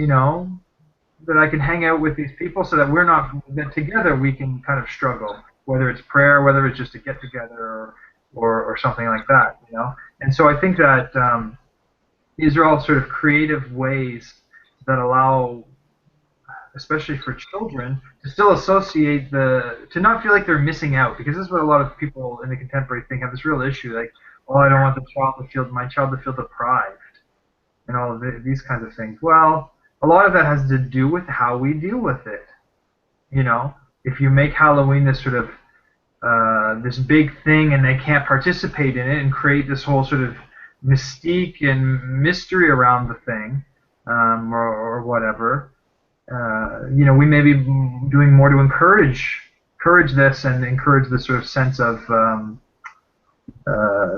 that I can hang out with these people, so that together we can kind of struggle, whether it's prayer, whether it's just a get together or something like that, And so I think that these are all sort of creative ways that allow, especially for children, to still associate to not feel like they're missing out, because this is what a lot of people in the contemporary thing have this real issue, like, oh, I don't want my child to feel deprived. and all of these kinds of things. Well, a lot of that has to do with how we deal with it. You know, if you make Halloween this sort of this big thing and they can't participate in it and create this whole sort of mystique and mystery around the thing, or whatever, you know, we may be doing more to encourage this and encourage this sort of sense of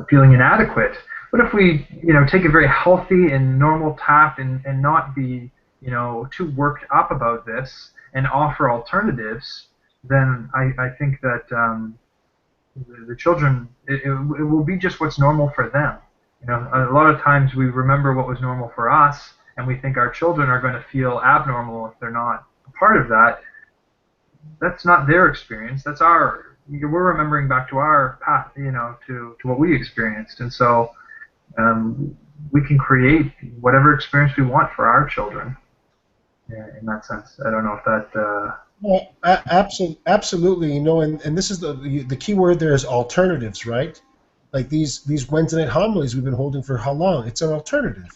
feeling inadequate. But if we, you know, take a very healthy and normal tact and not be, you know, too worked up about this and offer alternatives, then I think that the children, it will be just what's normal for them. You know, a lot of times we remember what was normal for us, and we think our children are going to feel abnormal if they're not a part of that. That's not their experience. That's our. We're remembering back to our path, you know, to what we experienced, and so we can create whatever experience we want for our children. Yeah, in that sense, I don't know if that. Well, absolutely. You know, and this is the key word there is alternatives, right? Like these Wednesday night homilies we've been holding for how long? It's an alternative.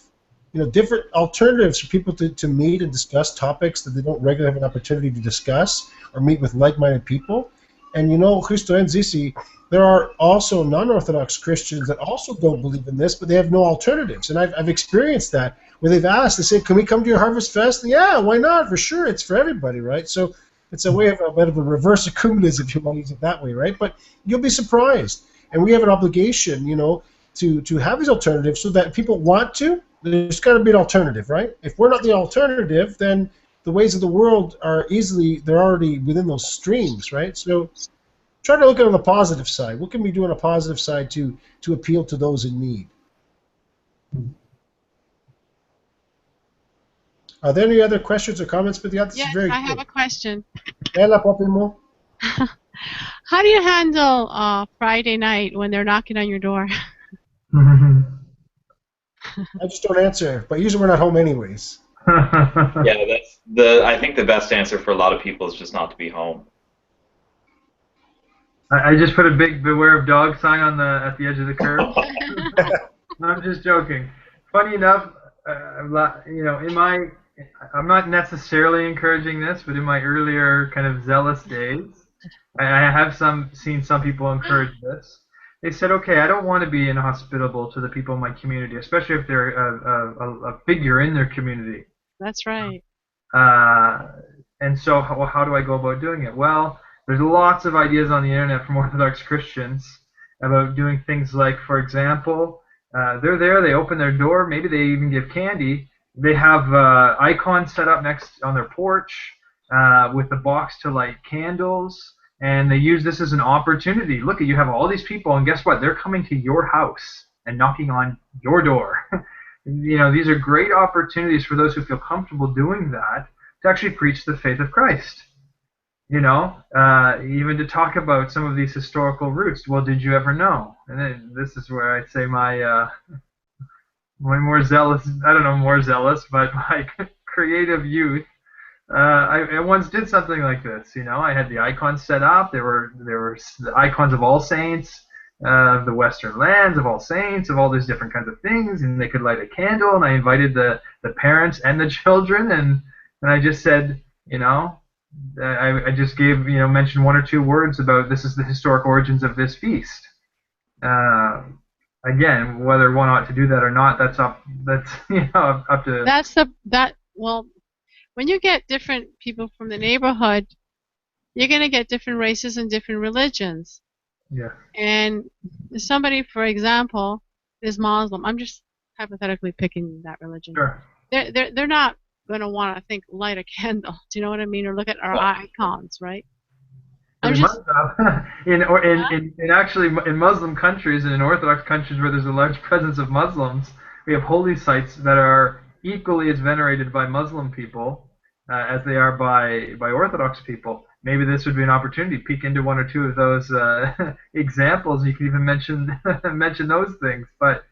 You know, different alternatives for people to meet and discuss topics that they don't regularly have an opportunity to discuss or meet with like-minded people. And you know, Christo and Zisi, there are also non-Orthodox Christians that also don't believe in this, but they have no alternatives. And I've experienced that where they've asked, they say, "Can we come to your Harvest Fest?" And, yeah, why not? For sure, it's for everybody, right? So it's a way of a bit of a reverse ecumenism, if you want to use it that way, right? But you'll be surprised. And we have an obligation, you know, to have these alternatives so that if people want to, there's got to be an alternative, right? If we're not the alternative, then the ways of the world are they're already within those streams, right? So try to look at it on the positive side. What can we do on a positive side to appeal to those in need? Are there any other questions or comments? But this yes, is very I have a question. Ella Popimo. How do you handle Friday night when they're knocking on your door? I just don't answer, but usually we're not home anyways. Yeah, that's I think the best answer for a lot of people is just not to be home. I just put a big "Beware of Dog" sign on at the edge of the curb. I'm just joking. Funny enough, you know, I'm not necessarily encouraging this, but in my earlier kind of zealous days, I have seen some people encourage this. They said, okay, I don't want to be inhospitable to the people in my community, especially if they're a figure in their community. That's right. And so how do I go about doing it? Well, there's lots of ideas on the internet from Orthodox Christians about doing things like, for example, they're there, they open their door, maybe they even give candy. They have icons set up next on their porch with a box to light candles, and they use this as an opportunity. Look, you have all these people, and guess what? They're coming to your house and knocking on your door. You know, these are great opportunities for those who feel comfortable doing that to actually preach the faith of Christ. You know, even to talk about some of these historical roots. Well, did you ever know? And then this is where I'd say my more zealous, I don't know, more zealous, but my creative youth. I once did something like this. You know, I had the icons set up. There were the icons of All Saints, of the Western lands, of All Saints, of all these different kinds of things, and they could light a candle. And I invited the parents and the children, and I just said, you know, I just gave, you know, mentioned one or two words about this is the historic origins of this feast. Again, whether one ought to do that or not, that's you know, up to. Well, when you get different people from the neighborhood, you're going to get different races and different religions. Yeah. And somebody, for example, is Muslim. I'm just hypothetically picking that religion. Sure. They're not going to want to think light a candle. Do you know what I mean? Or look at our icons, right? Actually in Muslim countries and in Orthodox countries where there's a large presence of Muslims, we have holy sites that are equally as venerated by Muslim people as they are by Orthodox people. Maybe this would be an opportunity to peek into one or two of those examples. You could even mention those things, but.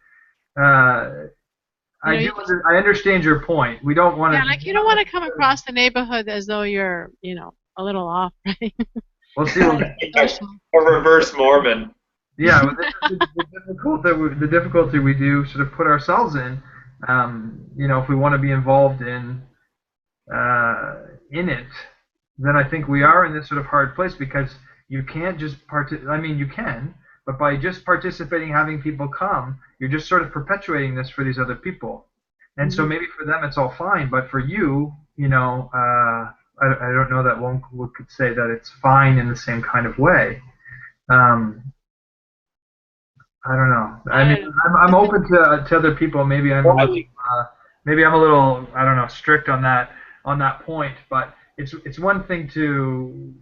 I understand your point. We don't want to. Yeah, like you don't want to come across the neighborhood as though you're, you know, a little off, right? We'll see. A reverse Mormon. Yeah, the difficulty we do sort of put ourselves in If we want to be involved in it, then I think we are in this sort of hard place because you can't just I mean, you can, but by just participating, having people come, you're just sort of perpetuating this for these other people. And so maybe for them it's all fine, but for you, I don't know that one could say that it's fine in the same kind of way. I don't know. I mean, I'm open to other people. Maybe I'm a little I don't know, strict on that point. But it's one thing to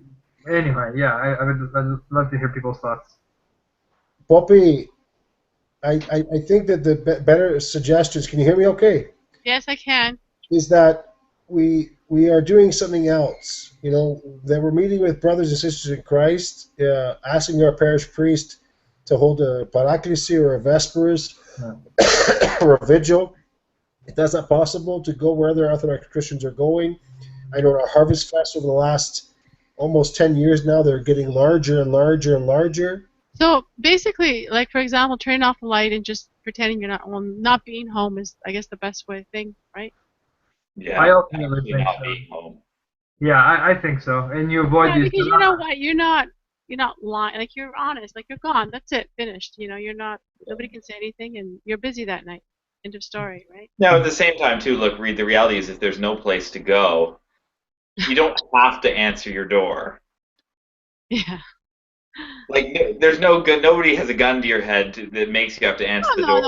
anyway. Yeah, I'd love to hear people's thoughts. Poppy, I think that the better suggestions. Can you hear me? Okay. Yes, I can. Is that we are doing something else? That we're meeting with brothers and sisters in Christ, asking our parish priest to hold a paraclesis or a vespers or a vigil. If that's not possible, to go where other Orthodox Christians are going. I know our Harvest Fest over the last almost 10 years now, they're getting larger and larger and larger. So basically, like for example, turning off the light and just pretending you're not being home is, I guess, the best way thing, right? Yeah, I ultimately think not so. being home. Yeah, I think so. And you avoid these. Because you know what, you're not lying. Like you're honest. Like you're gone. That's it. Finished. You're not. Nobody can say anything, and you're busy that night. End of story, right? Now, at the same time, too, look, Reed, the reality is if there's no place to go, you don't have to answer your door. Yeah. Like, there's no good. Nobody has a gun to your head that makes you have to answer the door.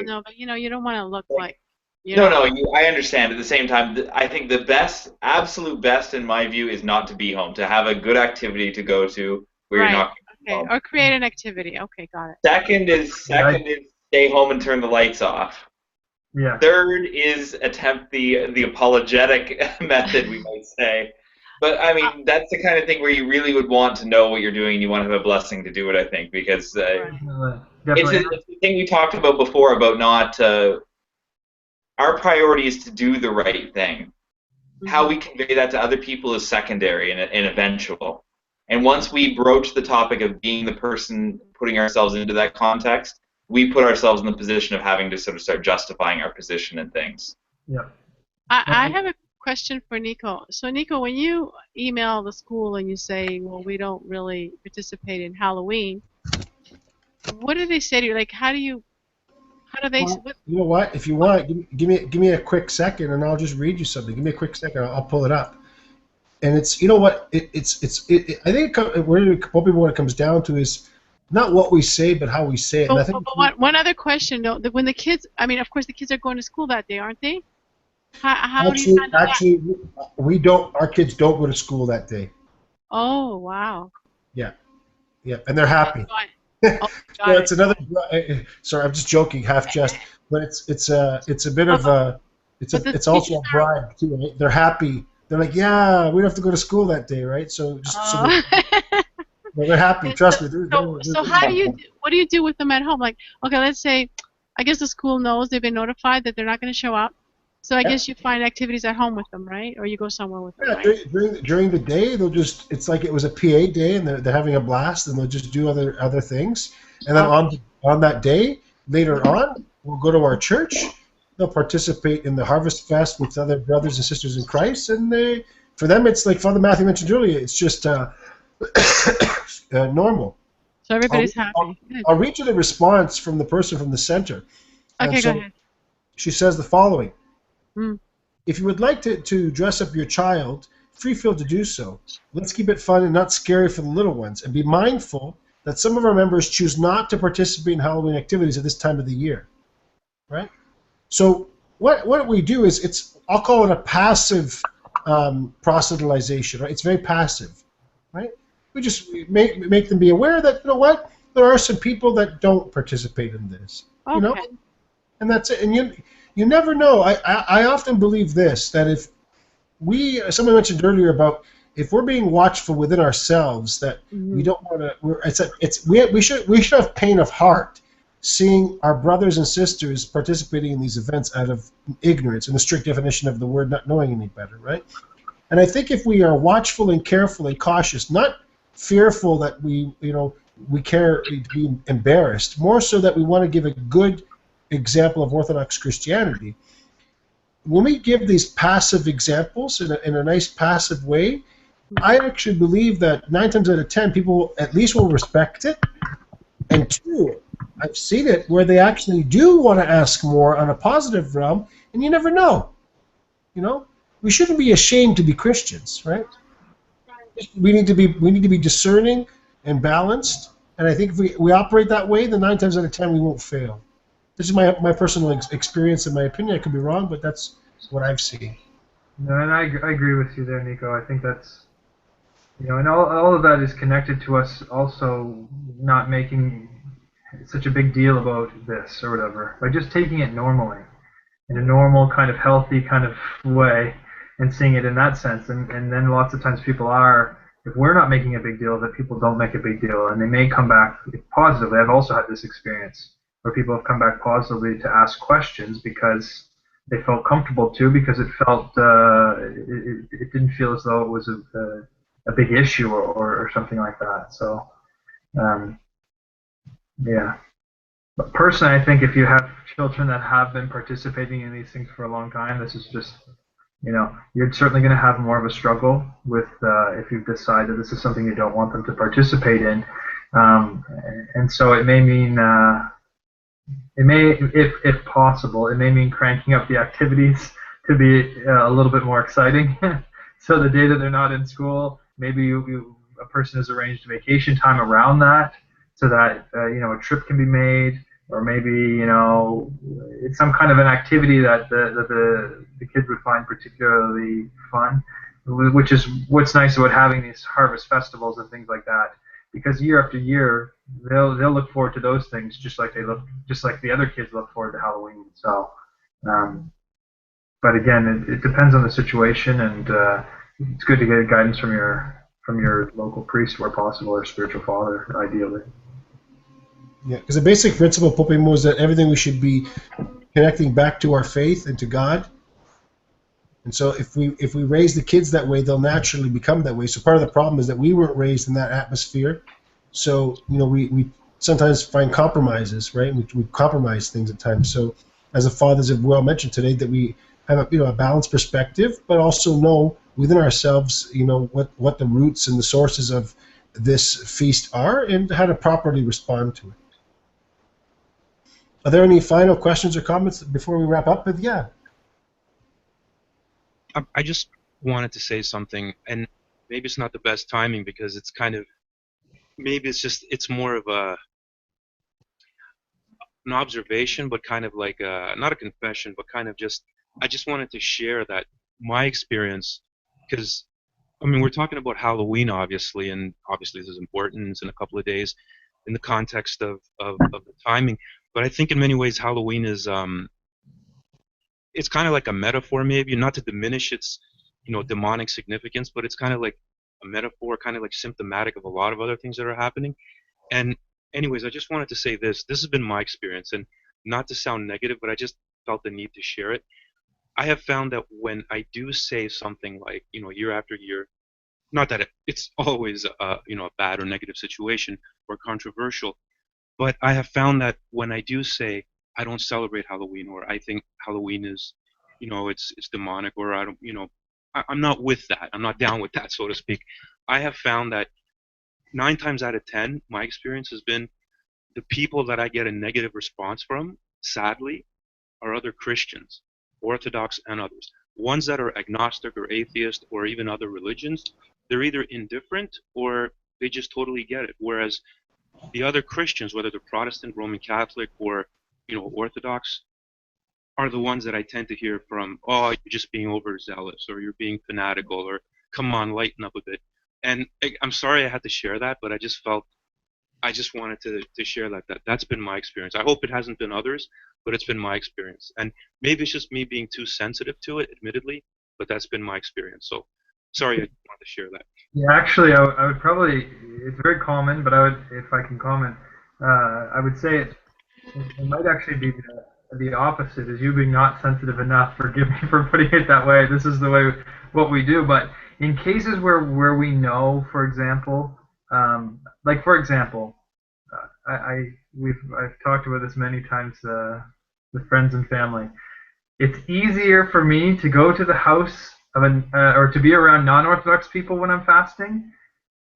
No. But you don't want to look like. I understand. At the same time, I think the best, absolute best, in my view, is not to be home. To have a good activity to go to where you're not. Okay. Or create an activity. Okay, got it. Second is stay home and turn the lights off. Yeah. Third is attempt the apologetic method, we might say. But I mean, that's the kind of thing where you really would want to know what you're doing, and you want to have a blessing to do it. I think because it's the thing we talked about before about not. Our priority is to do the right thing. Mm-hmm. How we convey that to other people is secondary and eventual. And once we broach the topic of being the person putting ourselves into that context, we put ourselves in the position of having to sort of start justifying our position in things. Yeah. I have a question for Nico. So, Nico, when you email the school and you say, well, we don't really participate in Halloween, what do they say to you? Like, how do they... You know what? If you want, give me a quick second, and I'll just read you something. Give me a quick second. I'll pull it up. And it's, you know what? I think what it comes down to is not what we say, but how we say it. And I think one other question, though. When the kids, I mean, of course, the kids are going to school that day, aren't they? How do you handle that? We don't. Our kids don't go to school that day. Oh, wow. Yeah, and they're happy. Oh, yeah, it's another. Sorry, I'm just joking, half jest, but it's a bit of a. It's also a bribe too. Right? They're happy. They're like, yeah, we don't have to go to school that day, right? So they're happy. Trust me. So what do you do with them at home? Like, okay, let's say, I guess the school knows they've been notified that they're not going to show up. So I guess you find activities at home with them, right? Or you go somewhere with them, right? During the day, they'll just, it's like it was a PA day and they're having a blast, and they'll just do other things. And then on that day, later on, we'll go to our church. They'll participate in the Harvest Fest with other brothers and sisters in Christ, and for them, it's like Father Matthew mentioned earlier, it's just normal. So everybody's happy. I'll read you the response from the person from the center. Okay, go ahead. She says the following. If you would like to dress up your child, feel to do so. Let's keep it fun and not scary for the little ones, and be mindful that some of our members choose not to participate in Halloween activities at this time of the year. Right? So what we do is, I'll call it a passive proselytization. Right? It's very passive. Right? We just make them be aware that, you know what, there are some people that don't participate in this. Okay. You know? And that's it. And you never know. I often believe this, that if someone mentioned earlier about if we're being watchful within ourselves, that we don't want to. We should have pain of heart, seeing our brothers and sisters participating in these events out of ignorance, in the strict definition of the word, not knowing any better, right? And I think if we are watchful and careful and cautious, not fearful that we care to be embarrassed, more so that we want to give a good example of Orthodox Christianity. When we give these passive examples in a nice passive way, I actually believe that 9 times out of 10 people at least will respect it. And two, I've seen it where they actually do want to ask more on a positive realm, and you never know. You know, we shouldn't be ashamed to be Christians, right? We need to be discerning and balanced. And I think if we operate that way, then 9 times out of 10 we won't fail. This is my personal experience and my opinion. I could be wrong, but that's what I've seen. No, and I agree with you there, Nico. I think that's, and all of that is connected to us also not making such a big deal about this or whatever, by just taking it normally, in a normal kind of healthy kind of way, and seeing it in that sense. And then lots of times people are, if we're not making a big deal of it, people don't make a big deal, and they may come back positively. I've also had this experience where people have come back positively to ask questions because they felt comfortable to, because it felt it didn't feel as though it was a big issue or something like that. So yeah. But personally, I think if you have children that have been participating in these things for a long time, this is just, you're certainly going to have more of a struggle with if you've decided this is something you don't want them to participate in. And so it may mean, if possible, it may mean cranking up the activities to be a little bit more exciting. So the day that they're not in school, maybe a person has arranged vacation time around that, so that a trip can be made, or maybe it's some kind of an activity that the kids would find particularly fun, which is what's nice about having these harvest festivals and things like that, because year after year they'll look forward to those things just like the other kids look forward to Halloween. So, but again, it depends on the situation, and it's good to get guidance from your local priest where possible, or spiritual father, ideally. Yeah, because the basic principle, Popemo, is that everything we should be connecting back to our faith and to God. And so if we raise the kids that way, they'll naturally become that way. So part of the problem is that we weren't raised in that atmosphere. So we sometimes find compromises, right? We compromise things at times. So as the fathers have well mentioned today, that we have a balanced perspective, but also know within ourselves, what the roots and the sources of this feast are, and how to properly respond to it. Are there any final questions or comments before we wrap up? But yeah. I just wanted to say something, and maybe it's not the best timing because it's kind of, maybe it's more of an observation, but kind of like not a confession, but kind of I just wanted to share that my experience, because we're talking about Halloween, obviously, and obviously this is important. It's in a couple of days in the context of the timing. But I think in many ways Halloween is it's kind of like a metaphor, maybe, not to diminish its demonic significance, but it's kind of like a metaphor, kind of like symptomatic of a lot of other things that are happening. And anyways, I just wanted to say this has been my experience, and not to sound negative, but I just felt the need to share it. I have found that when I do say something like, year after year, not that it's always a bad or negative situation or controversial, but I have found that when I do say I don't celebrate Halloween, or I think Halloween is, it's demonic, or I don't, I'm not with that. I'm not down with that, so to speak. I have found that 9 times out of 10, my experience has been the people that I get a negative response from, sadly, are other Christians, Orthodox and others. Ones that are agnostic or atheist or even other religions, they're either indifferent or they just totally get it. Whereas the other Christians, whether they're Protestant, Roman Catholic, or Orthodox, are the ones that I tend to hear from, oh, you're just being overzealous, or you're being fanatical, or come on, lighten up a bit. And I'm sorry I had to share that, but I just wanted to share that's been my experience. I hope it hasn't been others, but it's been my experience. And maybe it's just me being too sensitive to it, admittedly, but that's been my experience. So sorry I wanted to share that. Yeah, actually, I would probably, it's very common, but if I can comment, I would say it might actually be the opposite, is you being not sensitive enough. Forgive me for putting it that way. This is the way what we do. But in cases where we know, for example, I've talked about this many times with friends and family. It's easier for me to go to the house of or to be around non-Orthodox people when I'm fasting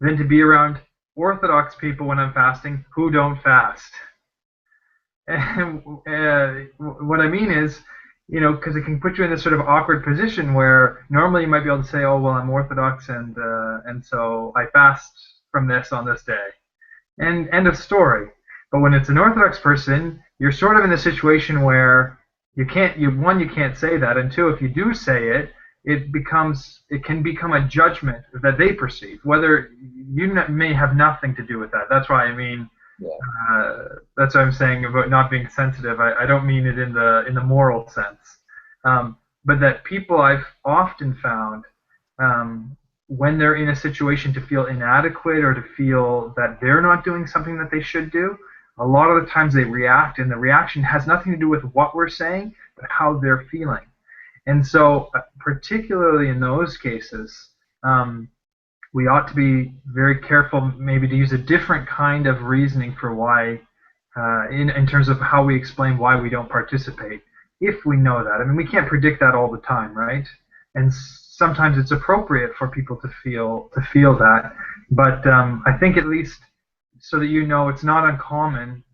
than to be around Orthodox people when I'm fasting who don't fast. And what I mean is, because it can put you in this sort of awkward position where normally you might be able to say, oh, well, I'm Orthodox and so I fast from this on this day. And end of story. But when it's an Orthodox person, you're sort of in a situation where you can't say that, and two, if you do say it, it can become a judgment that they perceive, whether you may have nothing to do with that. That's why I mean, that's what I'm saying about not being sensitive. I don't mean it in the moral sense, but that people I've often found when they're in a situation to feel inadequate or to feel that they're not doing something that they should do, a lot of the times they react, and the reaction has nothing to do with what we're saying, but how they're feeling. And so, particularly in those cases, we ought to be very careful maybe to use a different kind of reasoning for why, in terms of how we explain why we don't participate, if we know that. I mean, we can't predict that all the time, right? And sometimes it's appropriate for people to feel that. But I think at least so that it's not uncommon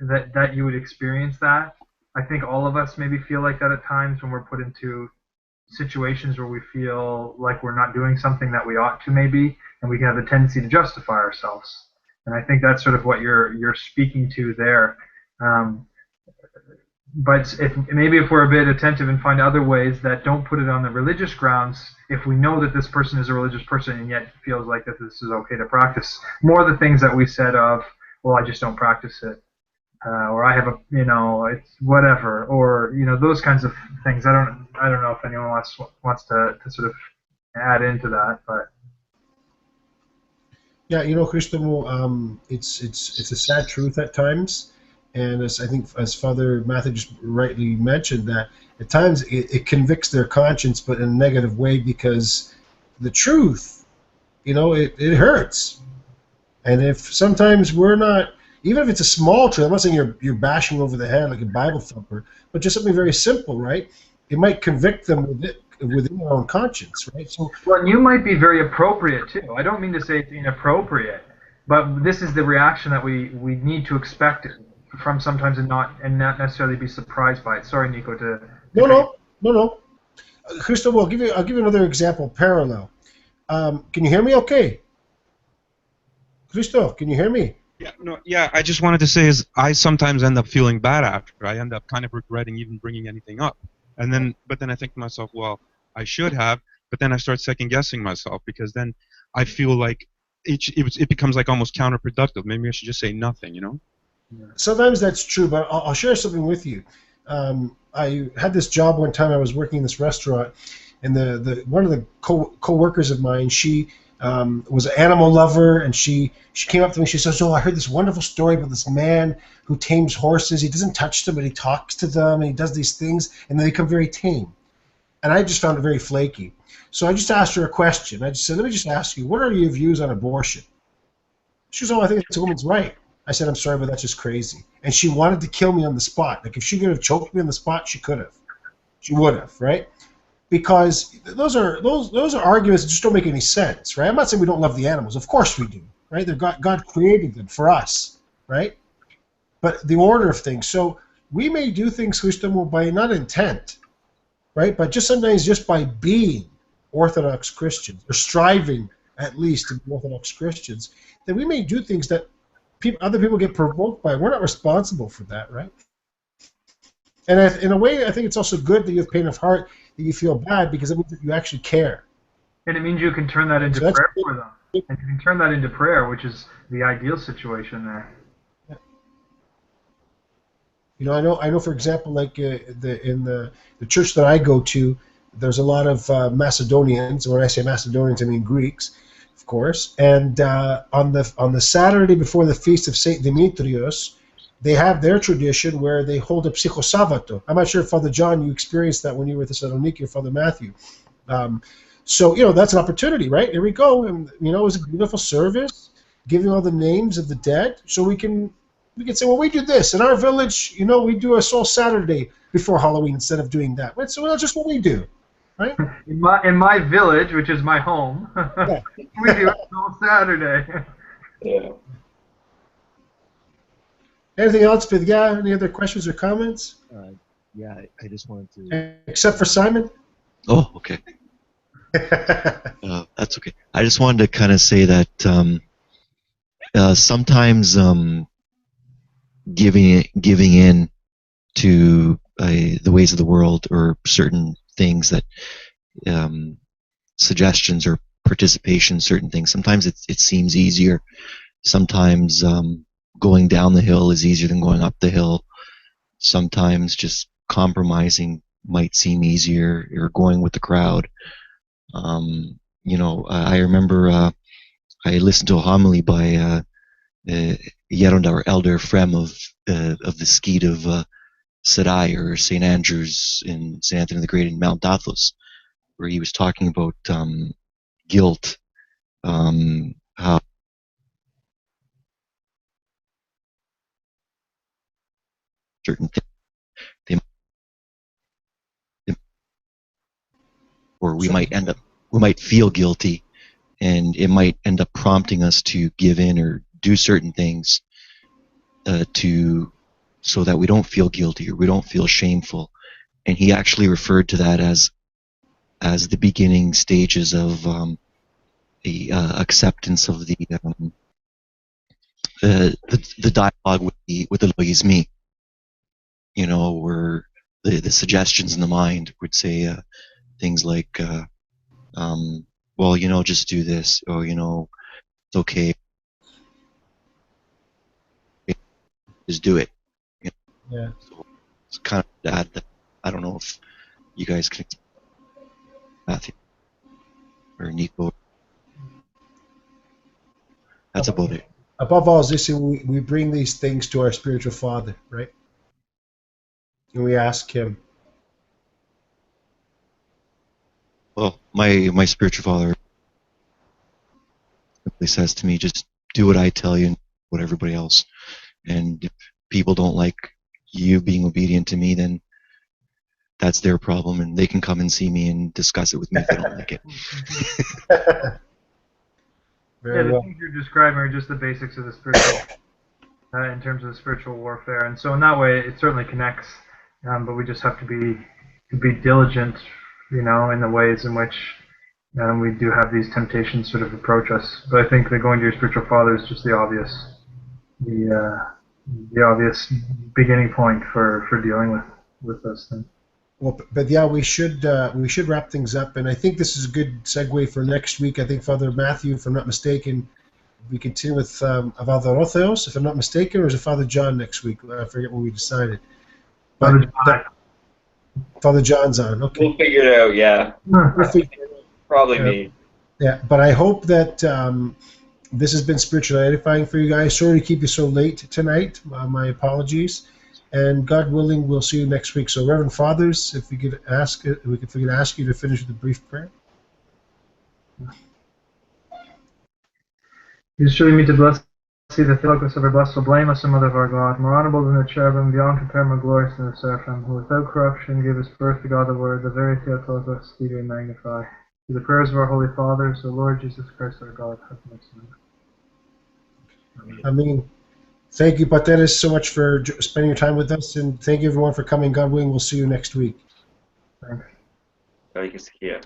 that you would experience that. I think all of us maybe feel like that at times when we're put into situations where we feel like we're not doing something that we ought to maybe, and we can have a tendency to justify ourselves. And I think that's sort of what you're speaking to there. But maybe if we're a bit attentive and find other ways that don't put it on the religious grounds, if we know that this person is a religious person and yet feels like that this is okay to practice, more the things that we said of, well, I just don't practice it, or I have it's whatever, or those kinds of things. I don't know if anyone wants to sort of add into that, but. Yeah, Christomo, it's a sad truth at times. And as Father Matthew just rightly mentioned, that at times it convicts their conscience, but in a negative way, because the truth, it hurts. And if sometimes we're not, even if it's a small truth, I'm not saying you're bashing over the head like a Bible thumper, but just something very simple, right? It might convict them within their own conscience, right? So, well, you might be very appropriate too. I don't mean to say it's inappropriate, but this is the reaction that we need to expect from sometimes and not necessarily be surprised by it. Sorry, Nico. No. Christopher, I'll give you another example, parallel. Can you hear me? Okay. Christoph, can you hear me? Yeah. I just wanted to say is I sometimes end up feeling bad after. I end up kind of regretting even bringing anything up, but then I think to myself, well, I should have. But then I start second guessing myself because then I feel like it becomes like almost counterproductive. Maybe I should just say nothing, Sometimes that's true, but I'll share something with you. I had this job one time. I was working in this restaurant, and one of the co-workers of mine, she was an animal lover, and she came up to me. She says, "Oh, I heard this wonderful story about this man who tames horses. He doesn't touch them, but he talks to them, and he does these things, and they become very tame." And I just found it very flaky. So I just asked her a question. I just said, "Let me just ask you, what are your views on abortion?" She goes, "Oh, I think it's a woman's right." I said, "I'm sorry, but that's just crazy." And she wanted to kill me on the spot. Like, if she could have choked me on the spot, she could have. She would have, right? Because those are arguments that just don't make any sense, right? I'm not saying we don't love the animals. Of course we do, right? God created them for us, right? But the order of things. So we may do things, Christopher, by not intent, right? But sometimes just by being Orthodox Christians, or striving at least to be Orthodox Christians, that we may do things that other people get provoked by. We're not responsible for that, right? And in a way, I think it's also good that you have pain of heart, that you feel bad, because it means that you actually care. And it means you can turn that into prayer for them. And you can turn that into prayer, which is the ideal situation there. I know. For example, like in the church that I go to, there's a lot of Macedonians. When I say Macedonians, I mean Greeks, of course. And on the Saturday before the feast of Saint Demetrius, they have their tradition where they hold a psychosavato. I'm not sure if Father John, you experienced that when you were at Thessaloniki, or Father Matthew. So that's an opportunity, right? Here we go, and it was a beautiful service, giving all the names of the dead, so we can We could say, well, we do this in our village. You know, we do a Soul Saturday before Halloween instead of doing that. So well, that's just what we do, right? In my village, which is my home, Yeah. we do it on Saturday. Yeah. Anything else, Vidya? Any other questions or comments? Yeah, I just wanted to. Except for Simon? Oh, okay. That's okay. I just wanted to kind of say that sometimes giving in to the ways of the world or certain things that suggestions or participation in certain things, sometimes it seems easier. Sometimes going down the hill is easier than going up the hill. Sometimes just compromising might seem easier, or going with the crowd. I remember I listened to a homily by Yerondar Elder Frem of the Skeet of Sedai, or St. Andrews in St. Anthony the Great in Mount Athos, where he was talking about guilt, how certain things, or we might feel guilty, and it might end up prompting us to give in or do certain things so that we don't feel guilty or we don't feel shameful. And he actually referred to that as the beginning stages of the acceptance of the dialogue with the logos, where the suggestions in the mind would say things like, well, just do this, or it's okay, just do it. Yeah. So it's kind of that. I don't know if you guys can, Matthew or Nico. That's about it. Above all, this we bring these things to our spiritual father, right? And we ask him. Well, my spiritual father simply says to me, just do what I tell you and what everybody else. And if people don't like you being obedient to me, then that's their problem, and they can come and see me and discuss it with me if they don't like it. Very The well. things you're describing are just the basics of the spiritual, in terms of the spiritual warfare, and so in that way, it certainly connects. But we just have to be diligent, in the ways in which we do have these temptations sort of approach us. But I think that going to your spiritual father is just the obvious beginning point for dealing with those things. Well, but yeah, we should wrap things up, and I think this is a good segue for next week. I think Father Matthew, if I'm not mistaken, we continue with Father Orthodox, if I'm not mistaken, or is it Father John next week? I forget what we decided. But Father John's on. Okay. We'll figure it out. Yeah. Probably me. Yeah, but I hope that this has been spiritually edifying for you guys. Sorry to keep you so late tonight. My apologies. And God willing, we'll see you next week. So, Reverend Fathers, if we could ask you to finish with a brief prayer. Please surely me to bless thee, the Theological, ever blessed, so blameless, the Mother of our God, more honorable than the cherubim, beyond compare, more glorious than the seraphim, who without corruption gave us birth to God the Word, the very Theotokos, thee do we magnify. Through the prayers of our Holy Fathers, the Lord Jesus Christ our God, have mercy on us. I mean, thank you, Pateres, so much for spending your time with us, and thank you everyone for coming. God willing, we'll see you next week. Thanks. Gracias, Kia.